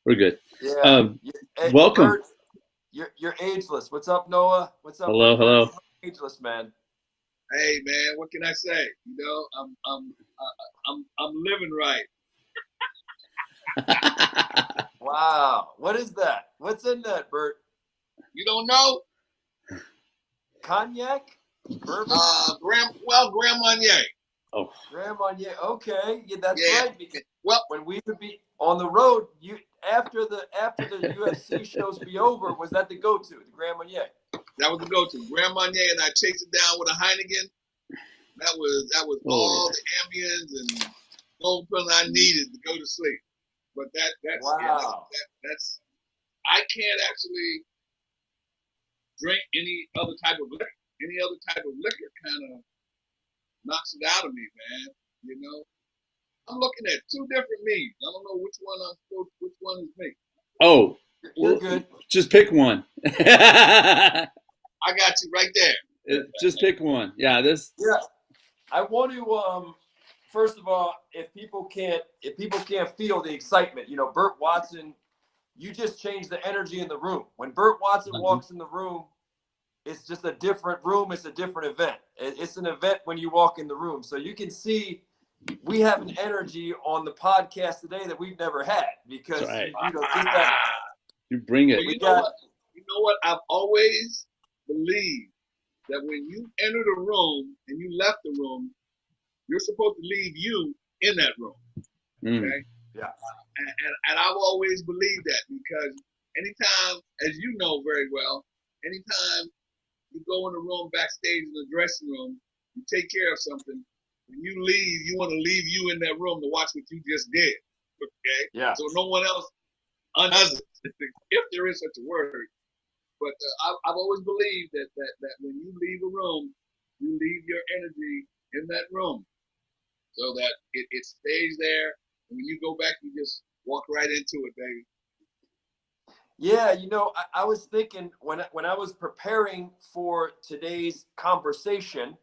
We're good. Yeah. Hey, Welcome. Bert, you're ageless. What's up, Noah? What's up, Hello, Bert? hello. You're ageless, man. Hey man, what can I say? I'm living right. Wow. What is that? What's in that, Bert? You don't know? Cognac? Bourbon? Grand Marnier. Oh, Grand Marnier. Okay. Yeah, that's Yeah. right. Because Well, when we would be on the road, you after the UFC shows be over, was that the go-to, the Grand Marnier? that was the go-to. Grand Marnier, and I chased it down with a Heineken. That was all the ambience and gold pill I needed to go to sleep. But Wow. that's I can't actually drink any other type of liquor. Any other type of liquor kind of knocks it out of me, man. You know, I'm looking at two different me's. I don't know which one is me. oh, You're well, good. just pick one. I got you right there. Just pick one. Yeah, Yeah. I want to first of all, if people can't feel the excitement, Burt Watson, you just change the energy in the room. When Burt Watson walks in the room, it's just a different room. It's a different event. It's an event when you walk in the room. So you can see we have an energy on the podcast today that we've never had because That's right. just that. You bring it. Well, you know what? I've always believed that when you enter the room and you left the room, you're supposed to leave you in that room. Okay. Yeah. And I've always believed that because anytime, as you know very well, anytime you go in the room backstage in the dressing room, you take care of something. When you leave, you want to leave you in that room to watch what you just did. Okay. Yeah. So no one else undoes it, if there is such a word. But I've always believed that when you leave a room, you leave your energy in that room, so that it stays there. And when you go back, you just walk right into it, baby. Yeah, I was thinking when I was preparing for today's conversation,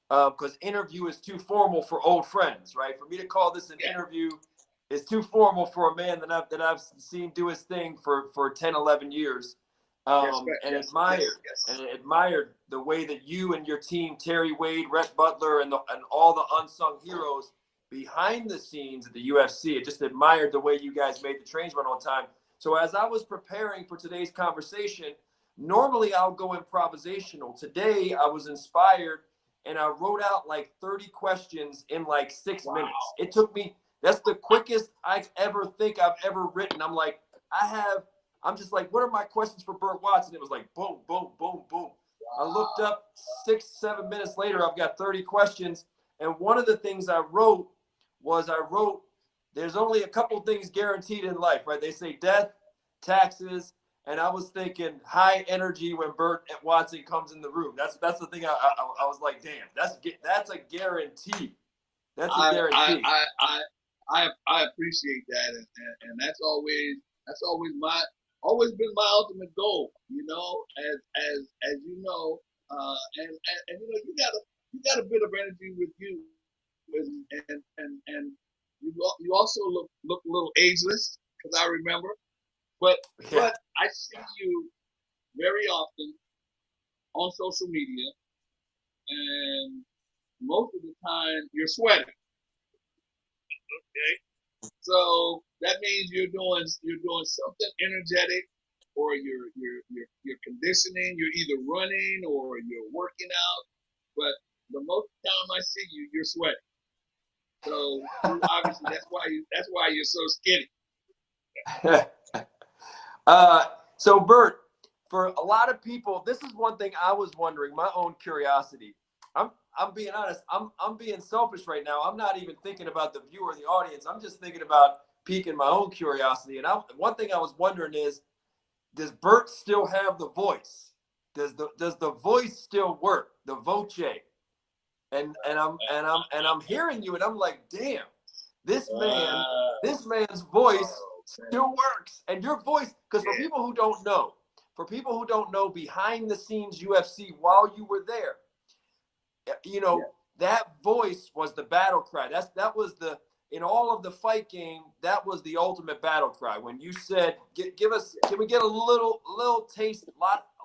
because interview is too formal for old friends, right? For me to call this an interview is too formal for a man that I've seen do his thing for 10, 11 years. And admired the way that you and your team, Terry Wade, Rhett Butler, and all the unsung heroes behind the scenes at the UFC. I just admired the way you guys made the trains run on time. So as I was preparing for today's conversation, normally I'll go improvisational. Today I was inspired and I wrote out like 30 questions in like 6 minutes. It took me, that's the quickest I've ever written. I'm just like, what are my questions for Burt Watson? It was like, boom, boom, boom, boom. I looked up 6, 7 minutes later, I've got 30 questions. And one of the things I wrote was there's only a couple things guaranteed in life, right? They say death, taxes, and I was thinking high energy when Burt Watson comes in the room. That's the thing I was like, damn, that's a guarantee. That's a guarantee. I appreciate that, and that's always been my ultimate goal. As you know, and you got a bit of energy with you, and you also look a little ageless because I remember, but I see you very often on social media, and most of the time you're sweating. Okay, so that means you're doing something energetic, or you're conditioning. You're either running or you're working out. But the most time I see you, you're sweating. So obviously that's why you're so skinny. So Bert, for a lot of people, this is one thing I was wondering, my own curiosity. I'm being honest, I'm being selfish right now. I'm not even thinking about the viewer or the audience. I'm just thinking about piquing my own curiosity. And one thing I was wondering is, does Bert still have the voice? Does the voice still work? The voce? And I'm hearing you and I'm like, damn, this man's voice still works. And your voice, because for people who don't know, behind the scenes UFC while you were there, that voice was the battle cry. That was in all of the fight game, that was the ultimate battle cry. When you said, "Give us, can we get a little taste?" A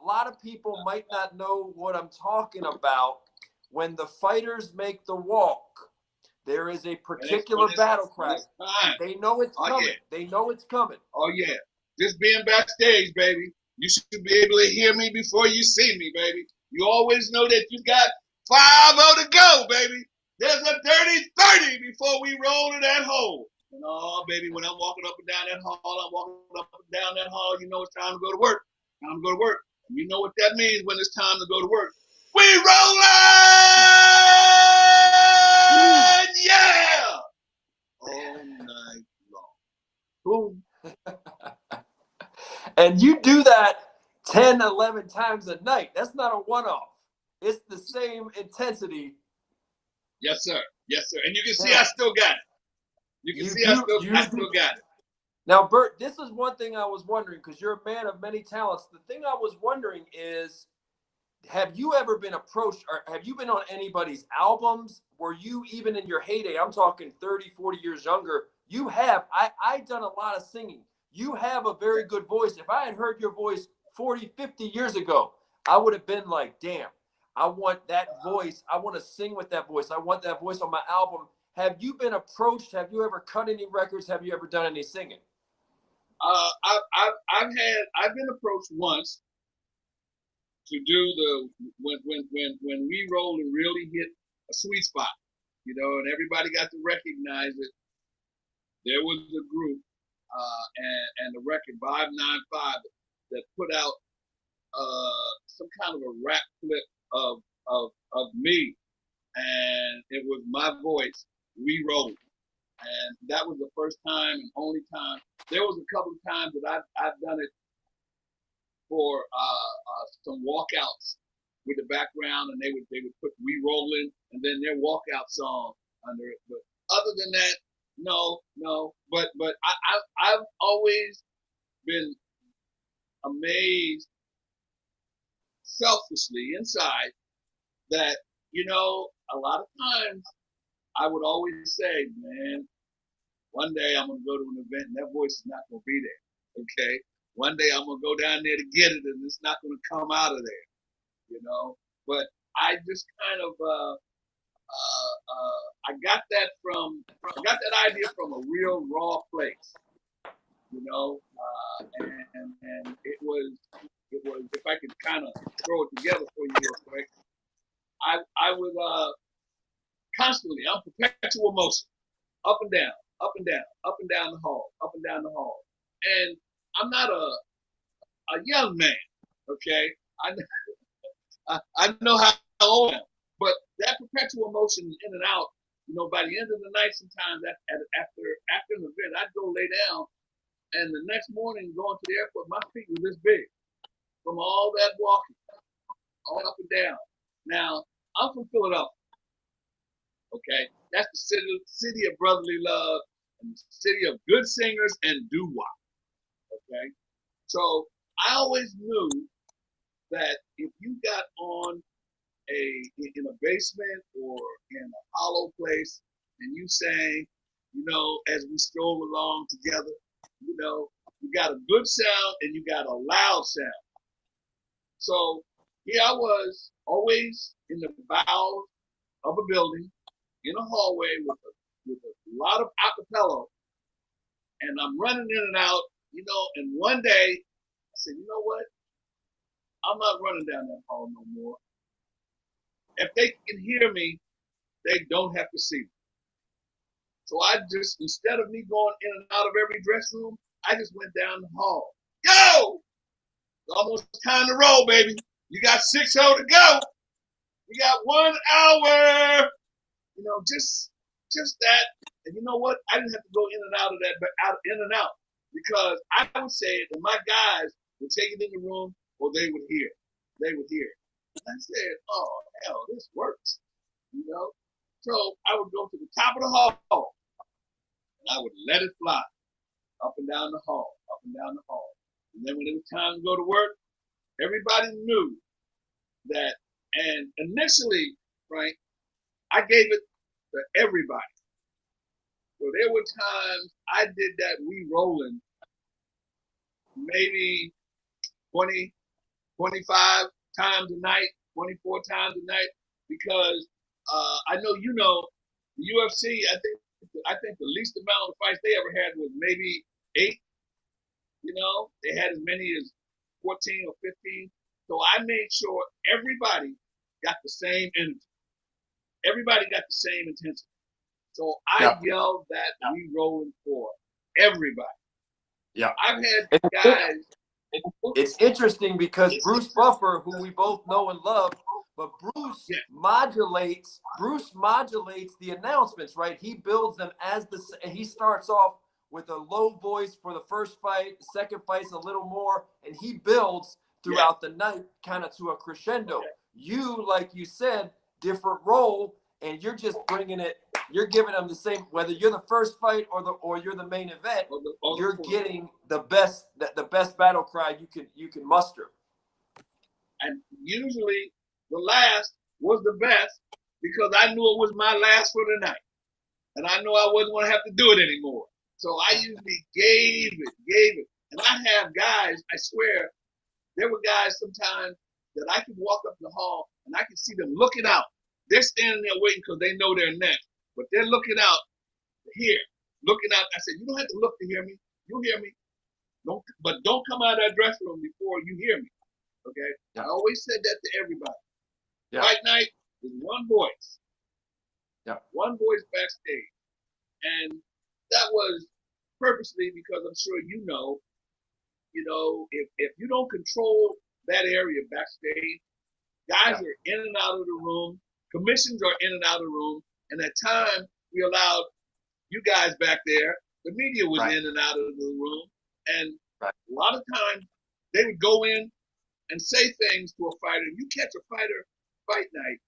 lot of people might not know what I'm talking about. When the fighters make the walk, there is a particular battle cry. They know it's coming. Yeah. They know it's coming. Oh yeah, just being backstage, baby. You should be able to hear me before you see me, baby. You always know that you got 5-0 to go, baby. There's a dirty 30 before we roll to that hole. And oh, baby, when I'm walking up and down that hall, I'm walking up and down that hall, you know it's time to go to work. Time to go to work. And you know what that means when it's time to go to work. We rollin'! Yeah! All night long. Boom. And you do that 10, 11 times a night. That's not a one-off. It's the same intensity. Yes, sir. Yes, sir. And you can see I still got it. You can see I still got it. Now, Burt, this is one thing I was wondering, because you're a man of many talents. The thing I was wondering is, have you ever been approached, or have you been on anybody's albums? Were you even in your heyday? I'm talking 30, 40 years younger. You have. I've done a lot of singing. You have a very good voice. If I had heard your voice 40, 50 years ago, I would have been like, damn, I want that voice. I want to sing with that voice. I want that voice on my album. Have you been approached? Have you ever cut any records? Have you ever done any singing? I've been approached once to do the when we roll and really hit a sweet spot, you know, and everybody got to recognize it. There was a group and the record 595 that put out some kind of a rap clip of me, and it was my voice. We rolled, and that was the first time and only time. There was a couple of times that I've done it for some walkouts with the background, and they would put "We Rollin'" and then their walkout song under it. But other than that, no. But I've always been amazed, selfishly inside, that, you know, a lot of times I would always say, man, one day I'm gonna go to an event and that voice is not gonna be there. Okay, one day I'm gonna go down there to get it and it's not gonna come out of there, you know. But I just kind of I got that idea from a real raw place, you know, and it was if I could kind of throw it together for you real quick, I would constantly, I'm perpetual motion, up and down, up and down, up and down the hall, up and down the hall, and I'm not a young man, okay. I know how old I am, but that perpetual motion in and out, you know, by the end of the night, sometimes after an event, I'd go lay down, and the next morning going to the airport, my feet were this big from all that walking, all up and down. Now, I'm from Philadelphia, okay? That's the city of brotherly love and the city of good singers and doo-wop, okay? So I always knew that if you got on in a basement or in a hollow place and you sang, you know, as we stroll along together, you know, you got a good sound and you got a loud sound. So here I was, always in the bowels of a building, in a hallway with a lot of acapella, and I'm running in and out, you know, and one day I said, you know what? I'm not running down that hall no more. If they can hear me, they don't have to see me. So I just, instead of me going in and out of every dress room, I just went down the hall. Yo! It's almost time to roll, baby. You got 6-0 to go. We got 1 hour. You know, just that. And you know what? I didn't have to go in and out of that, but in and out. Because I would say that my guys would take it in the room or they would hear. They would hear. I said, oh, hell, this works, you know? So I would go to the top of the hall, and I would let it fly, up and down the hall, up and down the hall. And then when it was time to go to work, everybody knew that, and initially, Frank, I gave it to everybody. So there were times I did that rolling maybe 20, 25 times a night, 24 times a night, because I know the UFC. I think the least amount of fights they ever had was maybe 8. They had as many as 14 or 15. So I made sure everybody got the same energy. Everybody got the same intensity. So I yelled that rolling for everybody. Yeah. I've had guys. It's interesting because Bruce Buffer, who we both know and love, but Bruce modulates the announcements, right? He builds them he starts off with a low voice for the first fight, the second fight's a little more, and he builds throughout the night kind of to a crescendo. You, like you said, different role, and you're just bringing it. You're giving them the same, whether you're the first fight or you're the main event. You're getting the best battle cry you can muster. And usually the last was the best because I knew it was my last for the night, and I knew I wasn't going to have to do it anymore. So I usually gave it, and I have guys. I swear, there were guys sometimes that I could walk up the hall and I could see them looking out. They're standing there waiting because they know they're next. But they're looking out here, looking out. I said, you don't have to look to hear me. You'll hear me. But don't come out of that dressing room before you hear me. Okay? I always said that to everybody. Fight night is one voice. One voice backstage. And that was purposely because I'm sure if you don't control that area backstage, guys are in and out of the room. Commissions are in and out of the room. And at times, we allowed you guys back there. The media was in and out of the room. And a lot of times, they would go in and say things to a fighter. You catch a fighter fight night,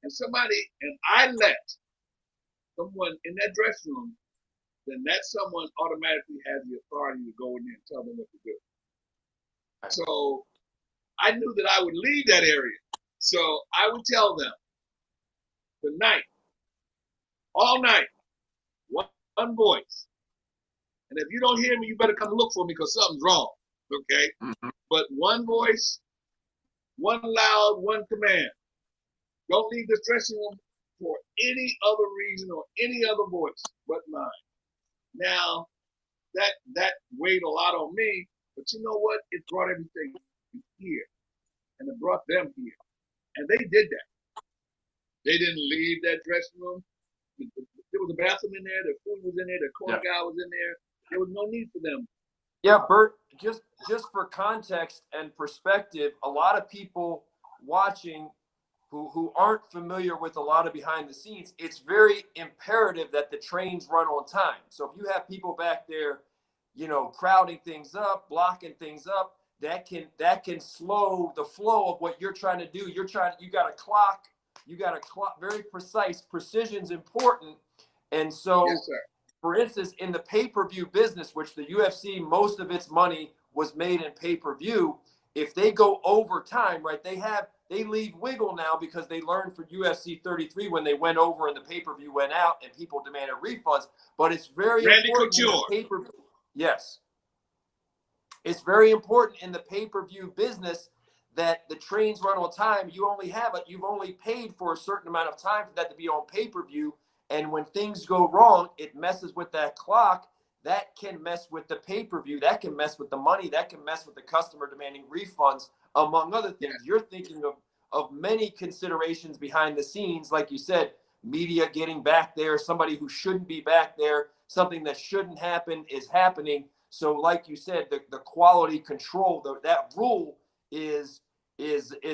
and I let someone in that dressing room, then that someone automatically has the authority to go in there and tell them what to do. So I knew that I would leave that area. So I would tell them, tonight, all night, one voice. And if you don't hear me, you better come look for me because something's wrong. Okay? But one voice, one loud, one command. Don't leave the dressing room for any other reason or any other voice but mine. Now, that weighed a lot on me, but you know what? It brought everything here. And it brought them here. And they did that. They didn't leave that dressing room. There was a bathroom in there, the food was in there, the corner guy was in there. There was no need for them. Yeah, Burt, just for context and perspective, a lot of people watching who aren't familiar with a lot of behind the scenes, it's very imperative that the trains run on time. So if you have people back there, crowding things up, blocking things up, that can slow the flow of what you're trying to do. You got a clock, very precise. Precision's important. And so, for instance, in the pay-per-view business, which the UFC, most of its money was made in pay-per-view, if they go over time, right, they leave wiggle now because they learned from UFC 33 when they went over and the pay-per-view went out and people demanded refunds. But it's very important in the pay-per-view. Yes. It's very important in the pay-per-view business that the trains run on time. You've only paid for a certain amount of time for that to be on pay-per-view. And when things go wrong, it messes with that clock. That can mess with the pay-per-view. That can mess with the money. That can mess with the customer demanding refunds, among other things. You're thinking of many considerations behind the scenes. Like you said, media getting back there, somebody who shouldn't be back there, something that shouldn't happen is happening. So like you said, the quality control, that rule is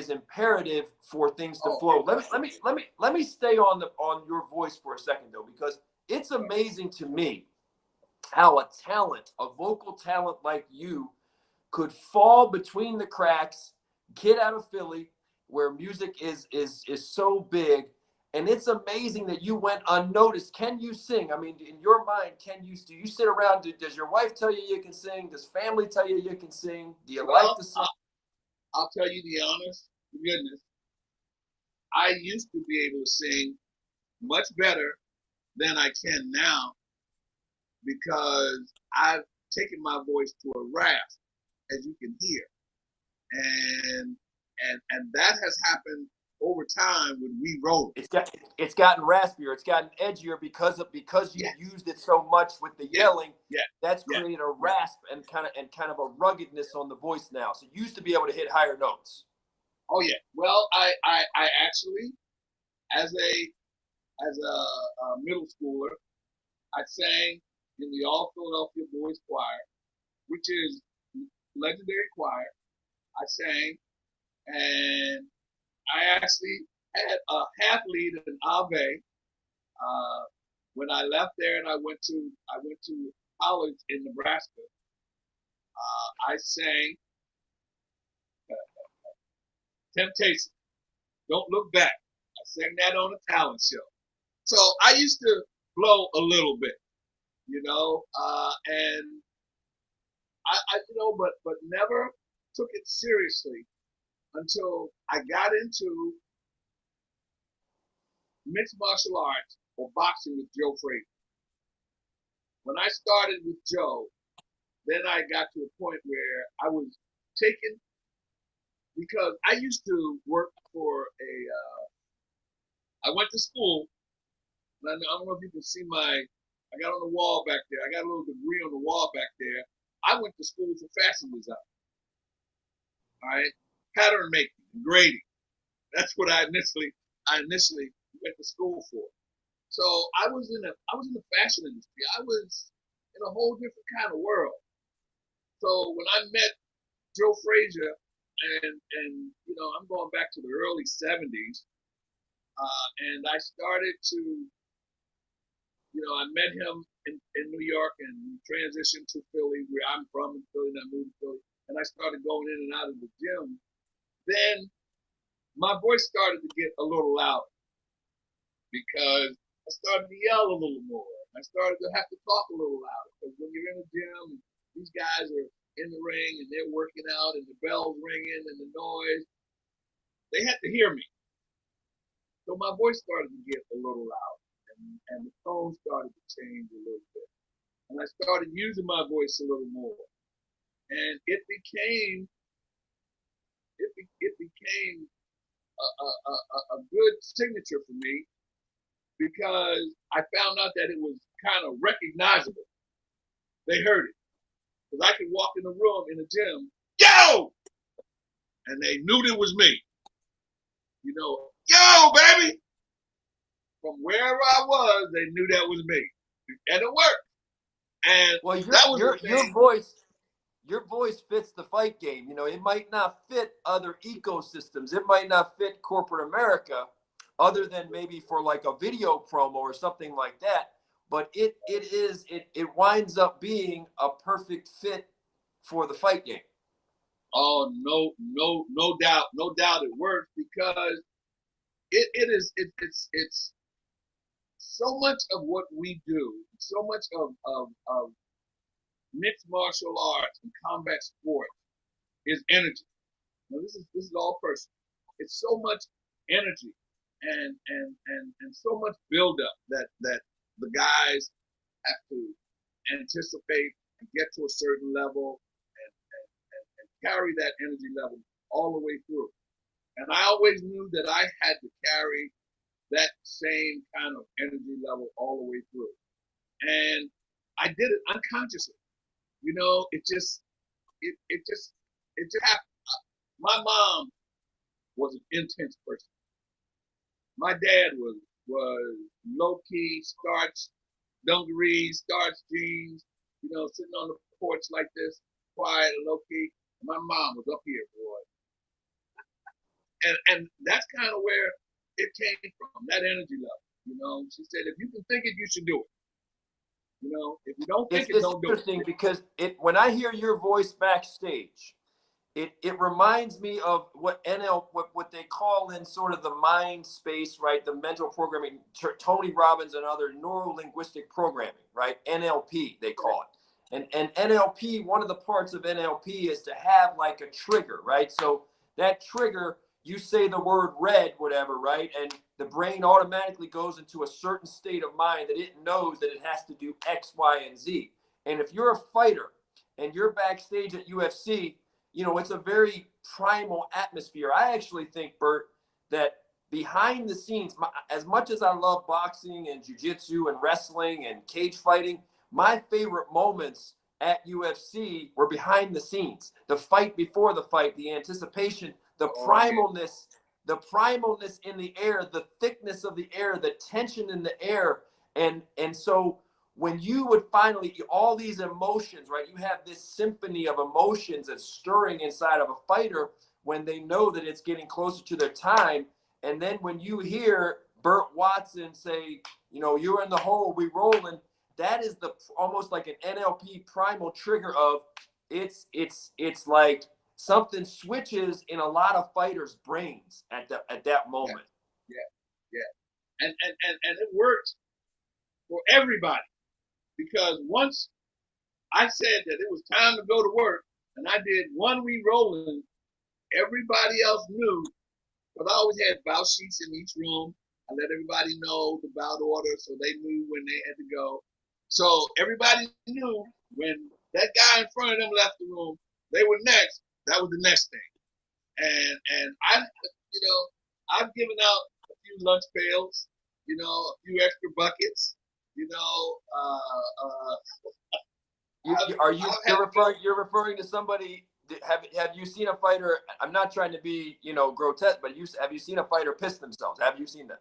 imperative for things to flow. Let me stay on your voice for a second though, because it's amazing to me how a vocal talent like you could fall between the cracks, get out of Philly where music is so big. And it's amazing that you went unnoticed. Can you sing? I mean, in your mind, do you sit around? Does your wife tell you can sing? Does family tell you can sing? Do you like to sing? I'll tell you the honest goodness. I used to be able to sing much better than I can now because I've taken my voice to a rasp, as you can hear, and that has happened over time when we wrote. It's gotten raspier. It's gotten edgier because you used it so much with the yelling. Yeah. That's created a rasp and kind of a ruggedness on the voice now. So you used to be able to hit higher notes. Oh yeah. Well, I actually, as a middle schooler, I sang in the All Philadelphia Boys Choir, which is legendary choir. I sang, and I actually had a half lead in Ave. When I left there and I went to college in Nebraska, I sang Temptation. Don't Look Back. I sang that on a talent show. So I used to blow a little bit, and I but never took it seriously until I got into mixed martial arts or boxing with Joe Frazier. When I started with Joe, then I got to a point where I was taken, because I used to work for I went to school, and I don't know if you can see I got on the wall back there. I got a little degree on the wall back there. I went to school for fashion design. All right, pattern making, grading. That's what I initially went to school for. So I was in the fashion industry. I was in a whole different kind of world. So when I met Joe Frazier, and I'm going back to the early '70s, and I started to, I met him in New York and transitioned to Philly, where I'm from, in Philly, and I moved to Philly, and I started going in and out of the gym. Then my voice started to get a little louder, because I started to yell a little more. I started to have to talk a little louder, because when you're in the gym, these guys are in the ring and they're working out and the bell's ringing and the noise, they had to hear me. So my voice started to get a little loud, and the tone started to change a little bit. And I started using my voice a little more. And it became a good signature for me, because I found out that it was kind of recognizable. They heard it. Because I could walk in the room in the gym, yo! And they knew it was me. Yo, baby! From wherever I was, they knew that was me. And it worked. And well, that was your voice fits the fight game. It might not fit other ecosystems. It might not fit corporate America, other than maybe for like a video promo or something like that. But it winds up being a perfect fit for the fight game. Oh, no doubt it works, because it's so much of what we do, so much of mixed martial arts and combat sports is energy. Now, this is all personal. It's so much energy and so much buildup that the guys have to anticipate and get to a certain level, and carry that energy level all the way through. And I always knew that I had to carry that same kind of energy level all the way through. And I did it unconsciously. It just happened. My mom was an intense person. My dad was low key, starch dungarees, starch jeans, sitting on the porch like this, quiet and low key. My mom was up here, boy. And that's kind of where it came from, that energy level. She said, if you can think it, you should do it. If you don't think it, don't do it. It's interesting, because when I hear your voice backstage, it reminds me of what they call in sort of the mind space, right? The mental programming, Tony Robbins and other neuro-linguistic programming, right? NLP, they call it. And NLP, one of the parts of NLP is to have like a trigger, right? So that trigger you say the word red, whatever, right? And the brain automatically goes into a certain state of mind that it knows that it has to do X, Y, and Z. And if you're a fighter and you're backstage at UFC, you know, it's a very primal atmosphere. I actually think, Burt, that behind the scenes, as much as I love boxing and jiu-jitsu and wrestling and cage fighting, my favorite moments at UFC were behind the scenes. The fight before the fight, the anticipation, the primalness in the air, the thickness of the air, the tension in the air. And so when you would finally, all these emotions, right? You have this symphony of emotions that's stirring inside of a fighter when they know that it's getting closer to their time. And then when you hear Burt Watson say, you know, you're in the hole, we rolling, that is the almost like an NLP primal trigger of it's like something switches in a lot of fighters' brains at that moment. Yeah. And it works for everybody, because once I said that it was time to go to work and I did one we rolling, everybody else knew, because I always had bout sheets in each room. I let everybody know the bout order so they knew when they had to go. So everybody knew when that guy in front of them left the room, they were next. That was the next thing. And I, you know, I've given out a few lunch pails, you know, a few extra buckets, you know. You're referring to somebody? Have you seen a fighter? I'm not trying to be, you know, grotesque, but have you seen a fighter piss themselves? Have you seen that?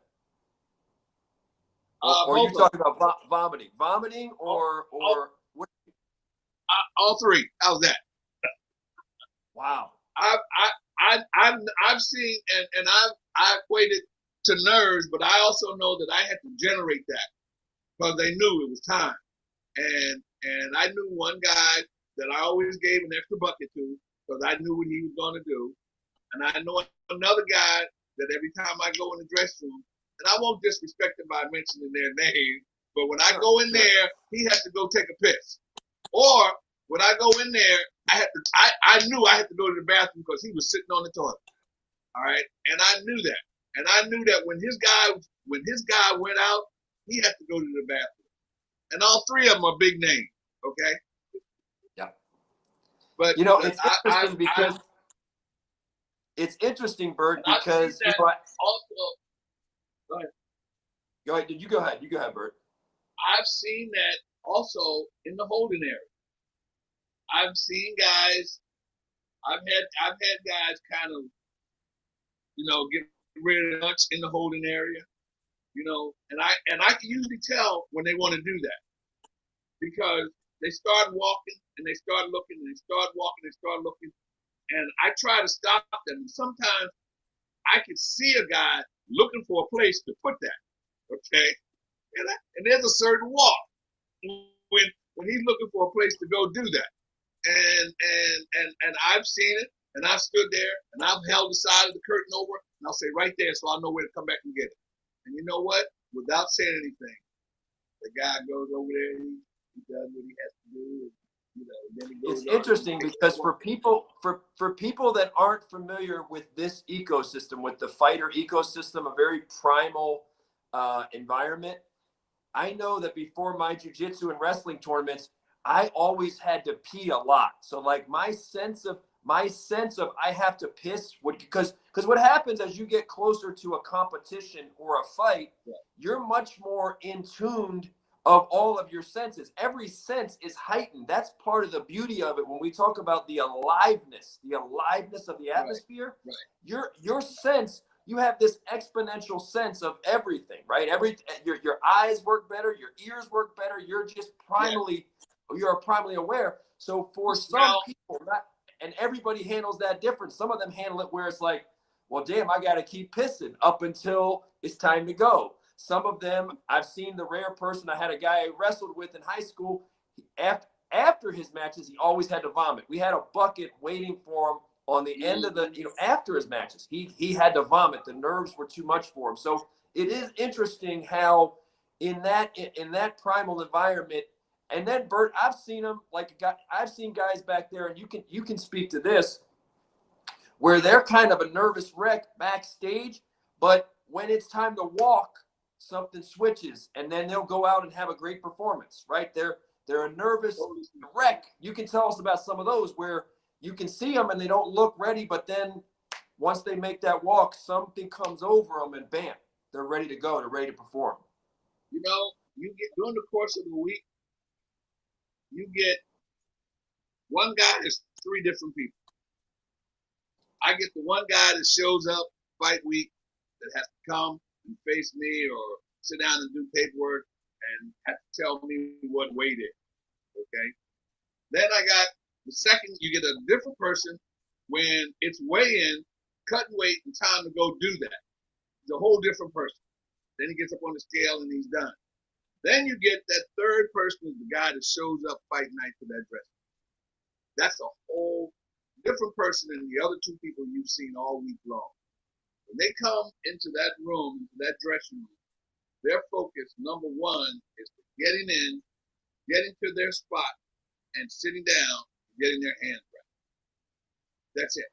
Or are you talking about vomiting, or what? All three. How's that? Wow. I've seen, and I equated to nerves, but I also know that I had to generate that because they knew it was time, and I knew one guy that I always gave an extra bucket to because I knew what he was going to do, and I know another guy that every time I go in the dressing room, and I won't disrespect them by mentioning their name, but when I go in there, he has to go take a piss, or when I go in there, I knew I had to go to the bathroom because he was sitting on the toilet. All right, and I knew that, and I knew that when his guy went out, he had to go to the bathroom, and all three of them are big names. Okay. Yeah. But you know, it's interesting because it's interesting, Burt, because you know, also. Go ahead. Go ahead. You go ahead. You go ahead, Burt. I've seen that also in the holding area. I've seen guys. I've had guys kind of, you know, get rid of lunch in the holding area, you know, and I can usually tell when they want to do that because they start walking and they start looking and they start walking, they start looking, and I try to stop them. And sometimes I can see a guy looking for a place to put that, okay, and there's a certain walk when he's looking for a place to go do that. And I've seen it, and I've stood there, and I've held the side of the curtain over, and I'll say right there, so I'll know where to come back and get it. And you know what? Without saying anything, the guy goes over there, he does what he has to do, and, you know, then he goes. It's interesting because for people that aren't familiar with this ecosystem, with the fighter ecosystem, a very primal environment. I know that before my jiu-jitsu and wrestling tournaments, I always had to pee a lot. So like my sense of I have to piss because what happens as you get closer to a competition or a fight, you're much more in tuned of all of your senses. Every sense is heightened. That's part of the beauty of it. When we talk about the aliveness of the atmosphere, your sense, you have this exponential sense of everything, right? Your eyes work better, your ears work better. You're just primally aware. So for some people, and everybody handles that different. Some of them handle it where it's like, well, damn, I got to keep pissing up until it's time to go. Some of them, I've seen the rare person. I had a guy I wrestled with in high school. After his matches, he always had to vomit. We had a bucket waiting for him on the end of the, after his matches. He had to vomit. The nerves were too much for him. So it is interesting how in that primal environment. And then Burt, I've seen him I've seen guys back there, and you can speak to this. where they're kind of a nervous wreck backstage, but when it's time to walk, something switches, and then they'll go out and have a great performance, right? They're a nervous wreck. You can tell us about some of those where you can see them and they don't look ready, but then once they make that walk, something comes over them and bam, they're ready to go. They're ready to perform. You know, you get during the course of the week, you get one guy is 3 different people. I get the one guy that shows up fight week that has to come and face me or sit down and do paperwork and have to tell me what weight is. Okay. Then I got the second, you get a different person when it's weigh-in, cutting weight, and time to go do that. It's a whole different person. Then he gets up on the scale and he's done. Then you get that third person, the guy that shows up fight night for that dress. That's a whole different person than the other 2 people you've seen all week long. When they come into that room, that dressing room, their focus, number 1, is getting in, getting to their spot, and sitting down, getting their hand wrapped. That's it.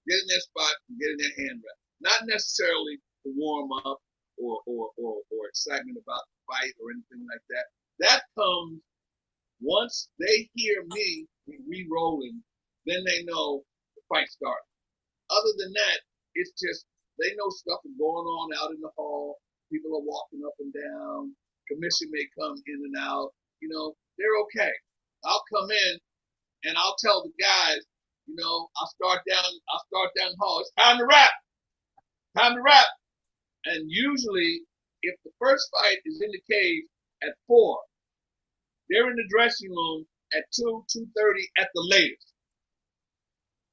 Getting their spot and getting their hand wrapped. Not necessarily to warm up or excitement about the fight or anything like that. That comes once they hear me re-rolling, then they know the fight started. Other than that, it's just they know stuff is going on out in the hall. People are walking up and down. Commission may come in and out. You know, they're okay. I'll come in and I'll tell the guys, you know, I'll start down the hall. It's time to wrap. Time to wrap. And usually, if the first fight is in the cage at 4, they're in the dressing room at 2:30 at the latest.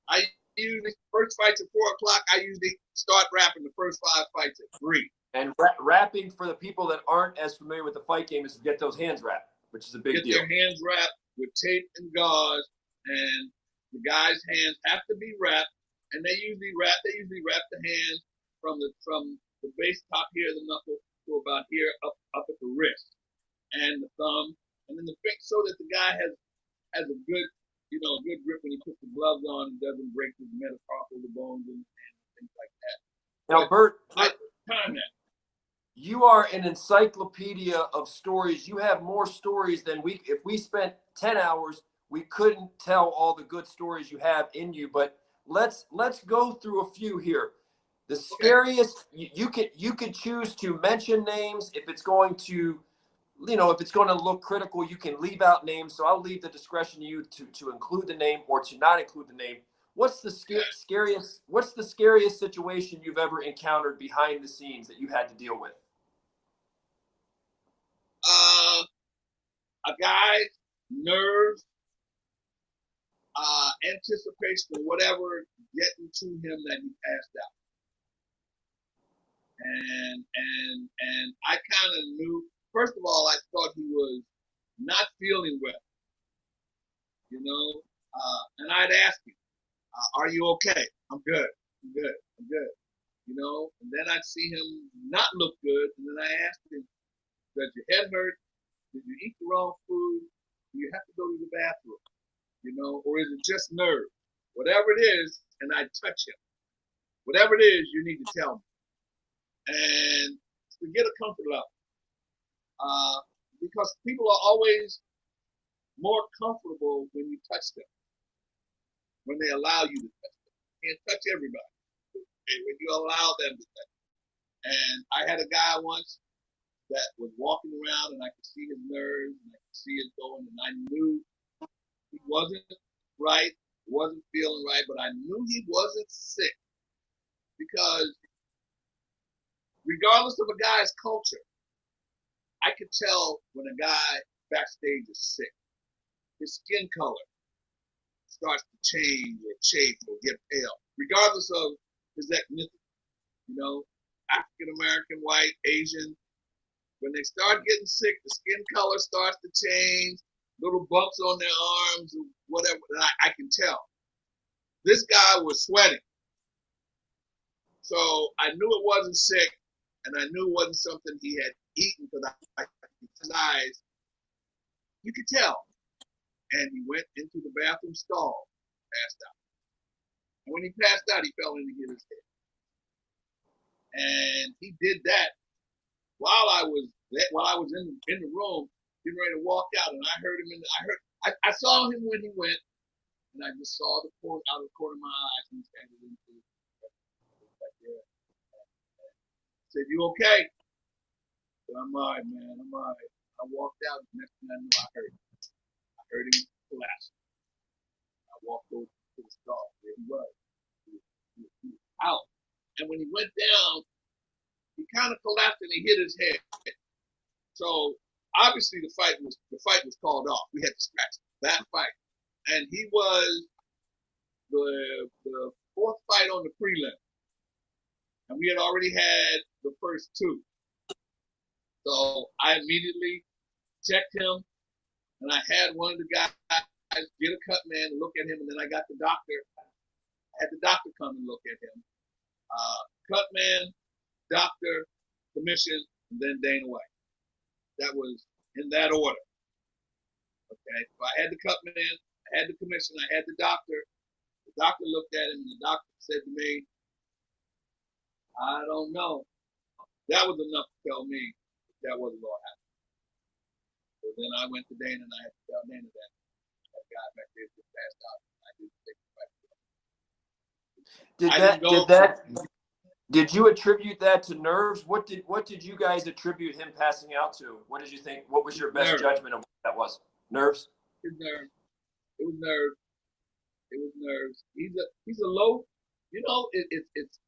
I usually, first fights at 4 o'clock, I usually start wrapping the first 5 fights at 3. And wrapping, for the people that aren't as familiar with the fight game, is to get those hands wrapped, which is a big deal. Get their hands wrapped with tape and gauze, and the guy's hands have to be wrapped, and they usually wrap the hands from the base top here of the knuckle to about here up at the wrist and the thumb, and then the finger, so that the guy has a good, you know, good grip when he puts the gloves on and doesn't break his metatarsal bones and things like that. Now, Burt, time that. You are an encyclopedia of stories. You have more stories than if we spent 10 hours, we couldn't tell all the good stories you have in you. But let's go through a few here. The scariest, you could choose to mention names. If it's going to, you know, if it's going to look critical, you can leave out names. So I'll leave the discretion to you to include the name or to not include the name. What's the scariest? What's the scariest situation you've ever encountered behind the scenes that you had to deal with? A guy's nerves, anticipation of whatever getting to him that he passed out. And I kind of knew, first of all, I thought he was not feeling well, you know, and I'd ask him, are you okay? I'm good, you know, and then I'd see him not look good, and then I asked him, does your head hurt? Did you eat the wrong food? Do you have to go to the bathroom? You know, or is it just nerves? Whatever it is, and I touch him. Whatever it is, you need to tell me. And to get a comfort level. Because people are always more comfortable when you touch them, when they allow you to touch them. You can't touch everybody. Okay? When you allow them to touch them. And I had a guy once that was walking around, and I could see his nerves, and I could see it going, and I knew he wasn't right, wasn't feeling right, but I knew he wasn't sick, because regardless of a guy's culture, I could tell when a guy backstage is sick. His skin color starts to change or chafe or get pale, regardless of his ethnicity. You know, African American, white, Asian. When they start getting sick, the skin color starts to change, little bumps on their arms, or whatever. I can tell. This guy was sweating. So I knew it wasn't sick, and I knew it wasn't something he had eaten, because his eyes, you could tell. And he went into the bathroom stall, passed out. And when he passed out, he fell in and hit his head. And he did that while I was in the room, getting ready to walk out, and I heard him I saw him when he went, and I just saw the corner out of the corner of my eyes, and he standing into right there. I said, "You okay?" I said, "I'm all right, man. I'm all right." I walked out, and next thing I knew, I heard him collapse. I walked over to the stall where he was. He was out. And when he went down, he kind of collapsed and he hit his head. So obviously the fight was called off. We had to scratch that fight. And he was the fourth fight on the prelim. And we had already had the first two. So I immediately checked him, and I had one of the guys get a cut man and look at him, and then I got the doctor. I had the doctor come and look at him. Cut man, doctor, commission, and then Dana White. That was in that order. Okay, so I had the cut man, I had the commission, I had the doctor. The doctor looked at him, and the doctor said to me, "I don't know." That was enough to tell me that wasn't going to happen. So then I went to Dana, and I had to tell Dana that guy back there just passed out. I didn't take the fight. Did you attribute that to nerves? What did you guys attribute him passing out to? What did you think? What was your best judgment of what that was? Nerves? It was nerves. It was nerves. It was nerves. He's a low. You know, it's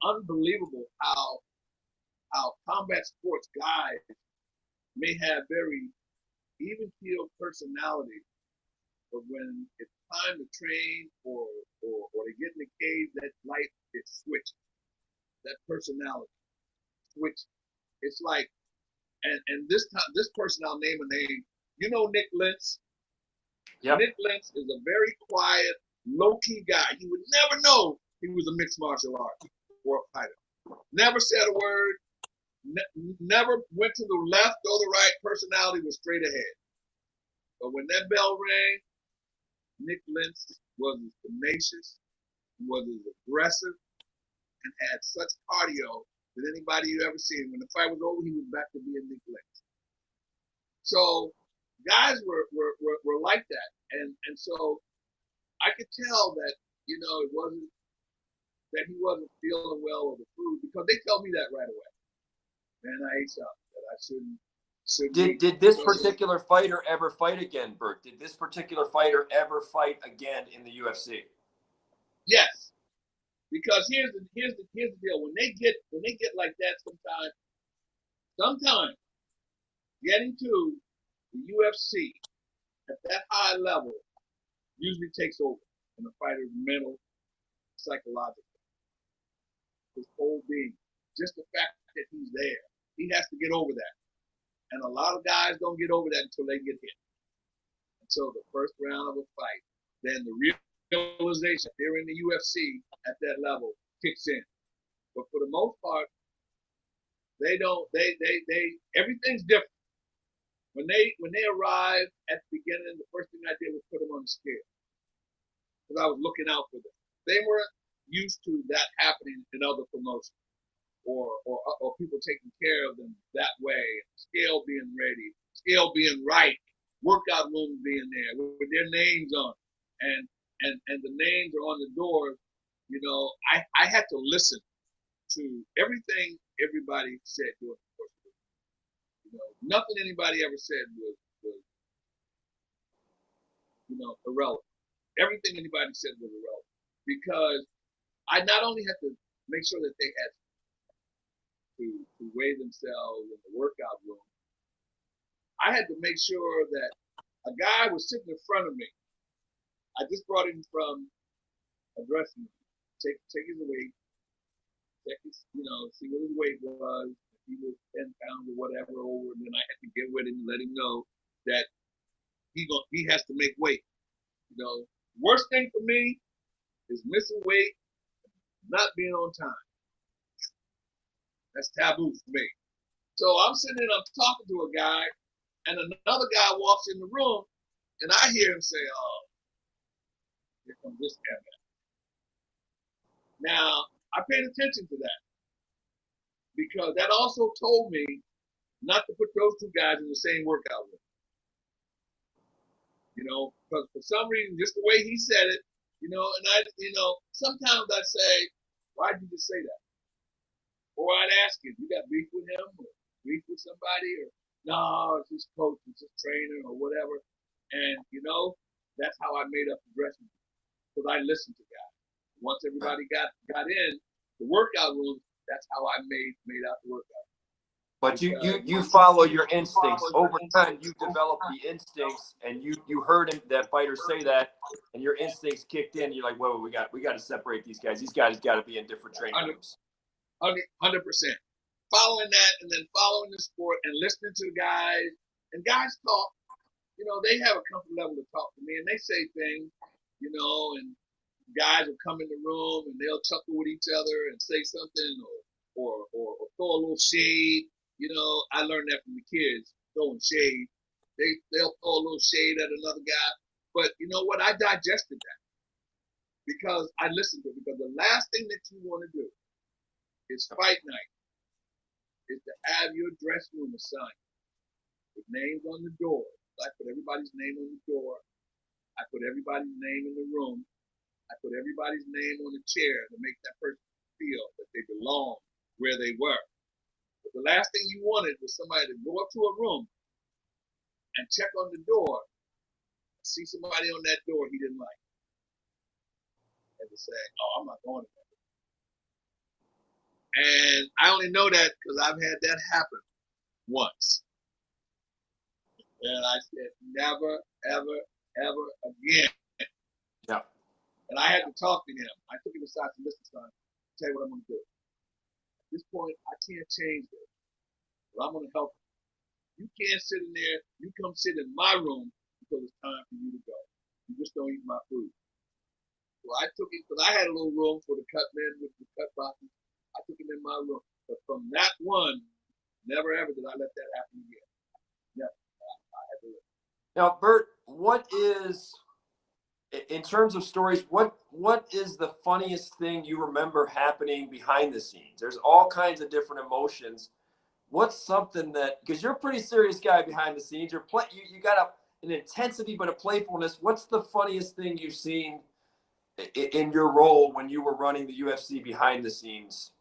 unbelievable how combat sports guys may have very even-keeled personality, but when it's time to train or to get in the cage, that light it switches. That personality switch. It's like, and this time, this person I'll name a name. You know Nick Lentz. Yep. Nick Lentz is a very quiet, low-key guy. You would never know he was a mixed martial artist or a fighter. Never said a word. Never went to the left or the right. Personality was straight ahead. But when that bell rang, Nick Lentz was as tenacious, was as aggressive, and had such cardio that anybody you ever seen. When the fight was over, he was back to being Nick Lentz. So guys were like that, and so I could tell that it wasn't that he wasn't feeling well with the food, because they tell me that right away. Man, I ate something that I shouldn't. Did this particular fighter ever fight again, Burt? Did this particular fighter ever fight again in the UFC? Yes, because here's the deal. When they get like that, sometimes getting to the UFC at that high level usually takes over in the fighter's mental, psychological, his whole being. Just the fact that he's there, he has to get over that. And a lot of guys don't get over that until they get hit. Until the first round of a fight, then the realization that they're in the UFC at that level kicks in. But for the most part, they don't. They everything's different. When they arrive at the beginning, the first thing I did was put them on the scale, because I was looking out for them. They weren't used to that happening in other promotions, or people taking care of them that way. Scale being ready, scale being right, workout rooms being there with their names on, and the names are on the doors. I had to listen to everything everybody said during the course of it. Nothing anybody ever said was irrelevant. Everything anybody said was irrelevant, because I not only had to make sure that they had to weigh themselves in the workout room, I had to make sure that a guy was sitting in front of me. I just brought him from a dressing room. Take his weight, check his, see what his weight was. If he was 10 pounds or whatever over, and then I had to get with him and let him know that he has to make weight. Worst thing for me is missing weight, not being on time. That's taboo for me. So I'm sitting there, I'm talking to a guy, and another guy walks in the room, and I hear him say, "Oh, here comes this guy." Now, I paid attention to that because that also told me not to put those two guys in the same workout room. You know, because for some reason, just the way he said it, you know, and sometimes I say, why did you just say that? Or I'd ask him, you got beef with him or beef with somebody? Or, no, it's his coach, it's his trainer or whatever. And, you know, that's how I made up the dressing room because I listened to guys. Once everybody got in the workout room, that's how I made out the workout. But you follow your instincts. Over time, you develop the instincts, and you heard that fighter say that, and your instincts kicked in. You're like, whoa, we got to separate these guys. These guys got to be in different training rooms. 100%. Following that, and then following the sport, and listening to the guys. And guys talk. You know, they have a comfort level to talk to me, and they say things. You know, and guys will come in the room and they'll chuckle with each other and say something, or throw a little shade. You know, I learned that from the kids, throwing shade. They'll throw a little shade at another guy. But you know what? I digested that because I listened to it. Because the last thing that you want to do is fight night, is to have your dressing room assigned with names on the door. I put everybody's name on the door. I put everybody's name in the room. I put everybody's name on the chair to make that person feel that they belong where they were. But the last thing you wanted was somebody to go up to a room and check on the door, see somebody on that door he didn't like, and to say, oh, I'm not going to that. And I only know that because I've had that happen once. And I said, never, ever, ever again. Yeah. And I had to talk to him. I took him aside to listen, son. I'll tell you what I'm going to do. At this point, I can't change this, but I'm going to help you. You can't sit in there. You come sit in my room until it's time for you to go. You just don't eat my food. So I took him, because I had a little room for the cut men with the cut boxes. I took him in my room. But from that one, never ever did I let that happen again. Never. I had to live. Now, Burt, what is, in terms of stories, what is the funniest thing you remember happening behind the scenes? There's all kinds of different emotions. What's something that, because you're a pretty serious guy behind the scenes, you got an intensity but a playfulness. What's the funniest thing you've seen in your role when you were running the UFC behind the scenes?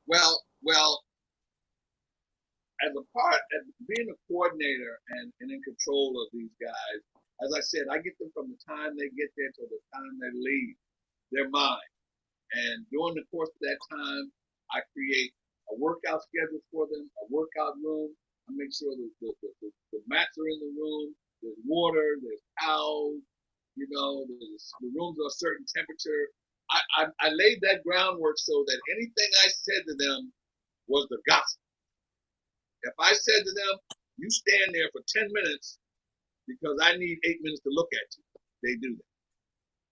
Well, as being a coordinator and in control of these guys, as I said, I get them from the time they get there till the time they leave. They're mine. And during the course of that time, I create a workout schedule for them, a workout room. I make sure the mats are in the room. There's water, there's towels, you know, the rooms are a certain temperature. I laid that groundwork so that anything I said to them was the gospel. If I said to them, you stand there for 10 minutes because I need 8 minutes to look at you, they do that.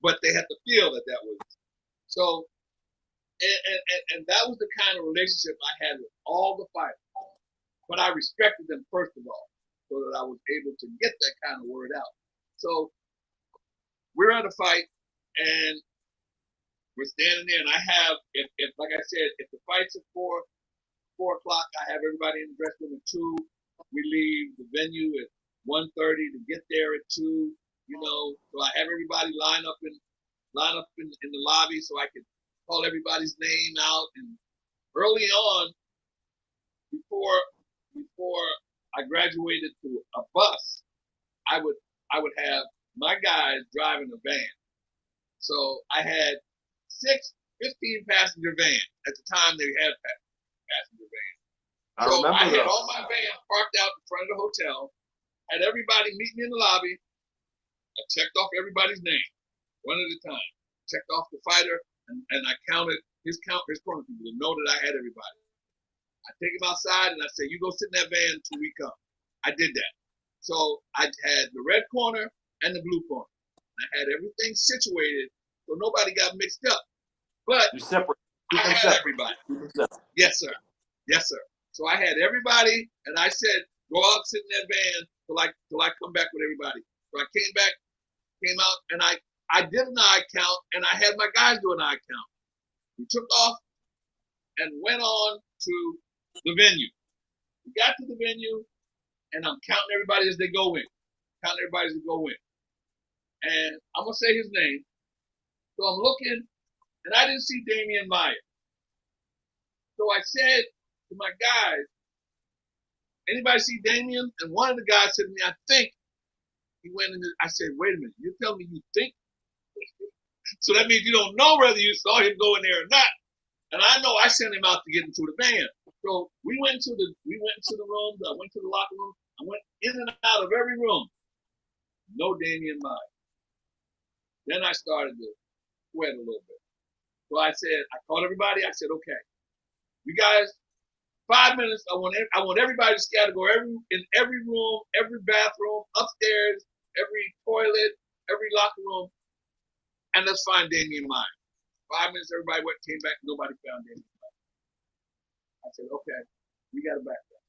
But they have to feel that was. So, and that was the kind of relationship I had with all the fighters. But I respected them first of all, so that I was able to get that kind of word out. So we're at a fight, and we're standing there, and I have, if like I said, if the fight's at 4 o'clock, I have everybody in the dressing room at 2. We leave the venue at 1:30 to get there at 2. You know, so I have everybody line up in the lobby so I can call everybody's name out. And early on, before I graduated to a bus, I would have my guys driving a van. So I had 15-passenger van. At the time, they had passenger van. So I had all my vans parked out in front of the hotel, had everybody meet me in the lobby. I checked off everybody's name, one at a time. Checked off the fighter, and I counted his corner people to know that I had everybody. I take him outside, and I say, you go sit in that van until we come. I did that. So I had the red corner and the blue corner. I had everything situated so nobody got mixed up. But you separate. I had everybody. Yes, sir. Yes, sir. So I had everybody, and I said, go out, sit in that van till I come back with everybody. So I came out, and I did an eye count, and I had my guys do an eye count. We took off and went on to the venue. We got to the venue, and I'm counting everybody as they go in. And I'm going to say his name. So I'm looking, and I didn't see Damian Meyer. So I said to my guys, anybody see Damian? And one of the guys said to me, I think he went in. I said, wait a minute, you're telling me you think? So that means you don't know whether you saw him go in there or not. And I know I sent him out to get into the band. So we went into the rooms. I went to the locker room. I went in and out of every room. No Damian Meyer. Then I started to sweat a little bit. So I called everybody. I said, okay, you guys, 5 minutes. I want everybody to scatter, go in every room, every bathroom, upstairs, every toilet, every locker room, and let's find Damian Meyer. 5 minutes, everybody went, came back, nobody found Damian Meyer. I said, okay, we got to back up.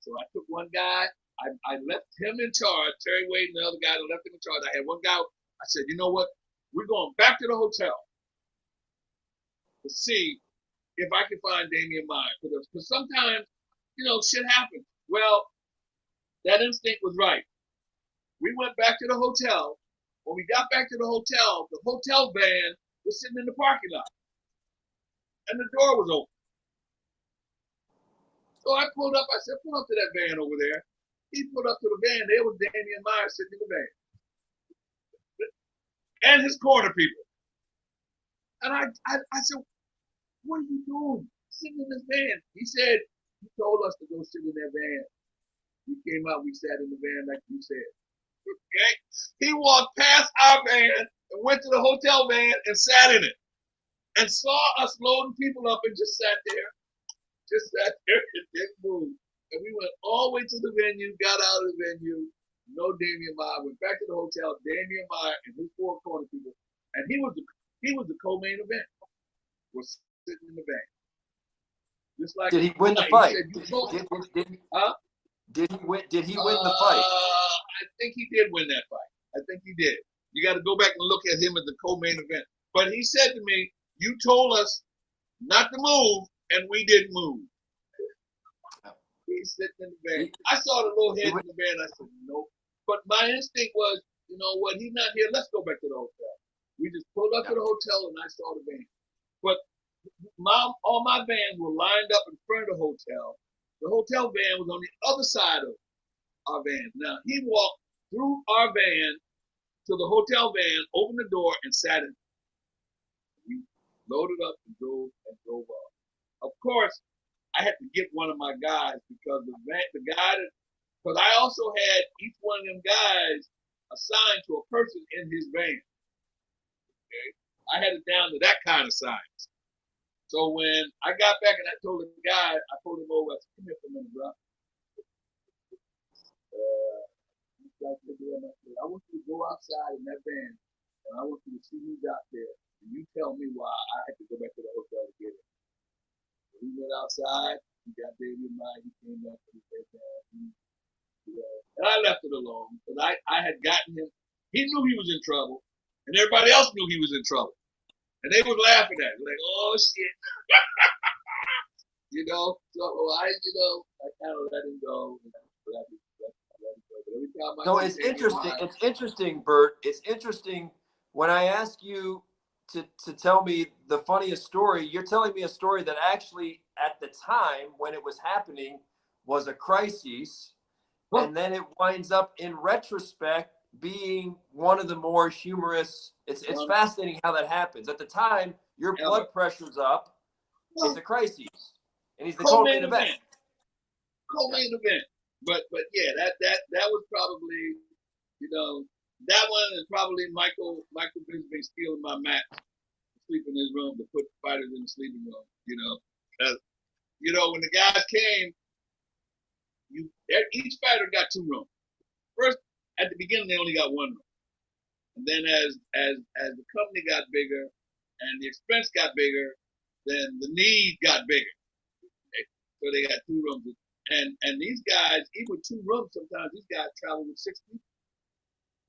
So I took one guy. I left him in charge. Terry Wade and the other guy, I left him in charge. I had one guy. I said, you know what? We're going back to the hotel to see if I can find Damian Meyer. Because sometimes, shit happens. Well, that instinct was right. We went back to the hotel. When we got back to the hotel van was sitting in the parking lot. And the door was open. So I pulled up. I said, pull up to that van over there. He pulled up to the van. There was Damian Meyer sitting in the van. And his corner people. And I said, what are you doing? Sitting in this van. He said, you told us to go sit in that van. We came out, we sat in the van like you said. Okay? He walked past our van and went to the hotel van and sat in it. And saw us loading people up and just sat there. And didn't move. And we went all the way to the venue, got out of the venue. No Damian Meyer. Went back to the hotel. Damian Meyer and his four corner people. And he was the co-main event. Was sitting in the van. Just like did he win the fight? Said, Did he win the fight? I think he did win that fight. I think he did. You got to go back and look at him as the co-main event. But he said to me, you told us not to move, and we didn't move. He's sitting in the van. I saw the little head in the van. I said, nope. But my instinct was, you know what, he's not here. Let's go back to the hotel. We just pulled up to the hotel, and I saw the van. But all my vans were lined up in front of the hotel. The hotel van was on the other side of our van. Now, he walked through our van to the hotel van, opened the door, and sat in. We loaded up and drove off. Of course, I had to get one of my guys because because I also had each one of them guys assigned to a person in his van. Okay, I had it down to that kind of size. So when I got back and I told the guy, I pulled him over. I said, come here for a minute, bro. I want you to go outside in that van, and I want you to see who's out there, and you tell me why I had to go back to the hotel to get it. So he went outside. He got David in mind. He came back to the van. And I left it alone because I had gotten him. He knew he was in trouble, and everybody else knew he was in trouble. And they were laughing at me, like, oh, shit. So I kind of let him go. No, it's interesting. It's interesting, Burt. It's interesting when I ask you to tell me the funniest story. You're telling me a story that actually, at the time when it was happening, was a crisis, and then it winds up, in retrospect, being one of the more humorous. It's fascinating how that happens. At the time, your blood pressure's up. It's a crisis, and he's the co-main event. Co-main event. But yeah, that was probably, that one is probably Michael Bisping stealing my mat, sleep in his room to put fighters in the sleeping room. When the guys came, each fighter got two rooms. First, at the beginning, they only got one room, and then as the company got bigger and the expense got bigger, then the need got bigger. Okay? So they got two rooms. And these guys, even with two rooms, sometimes these guys travel with 6 people.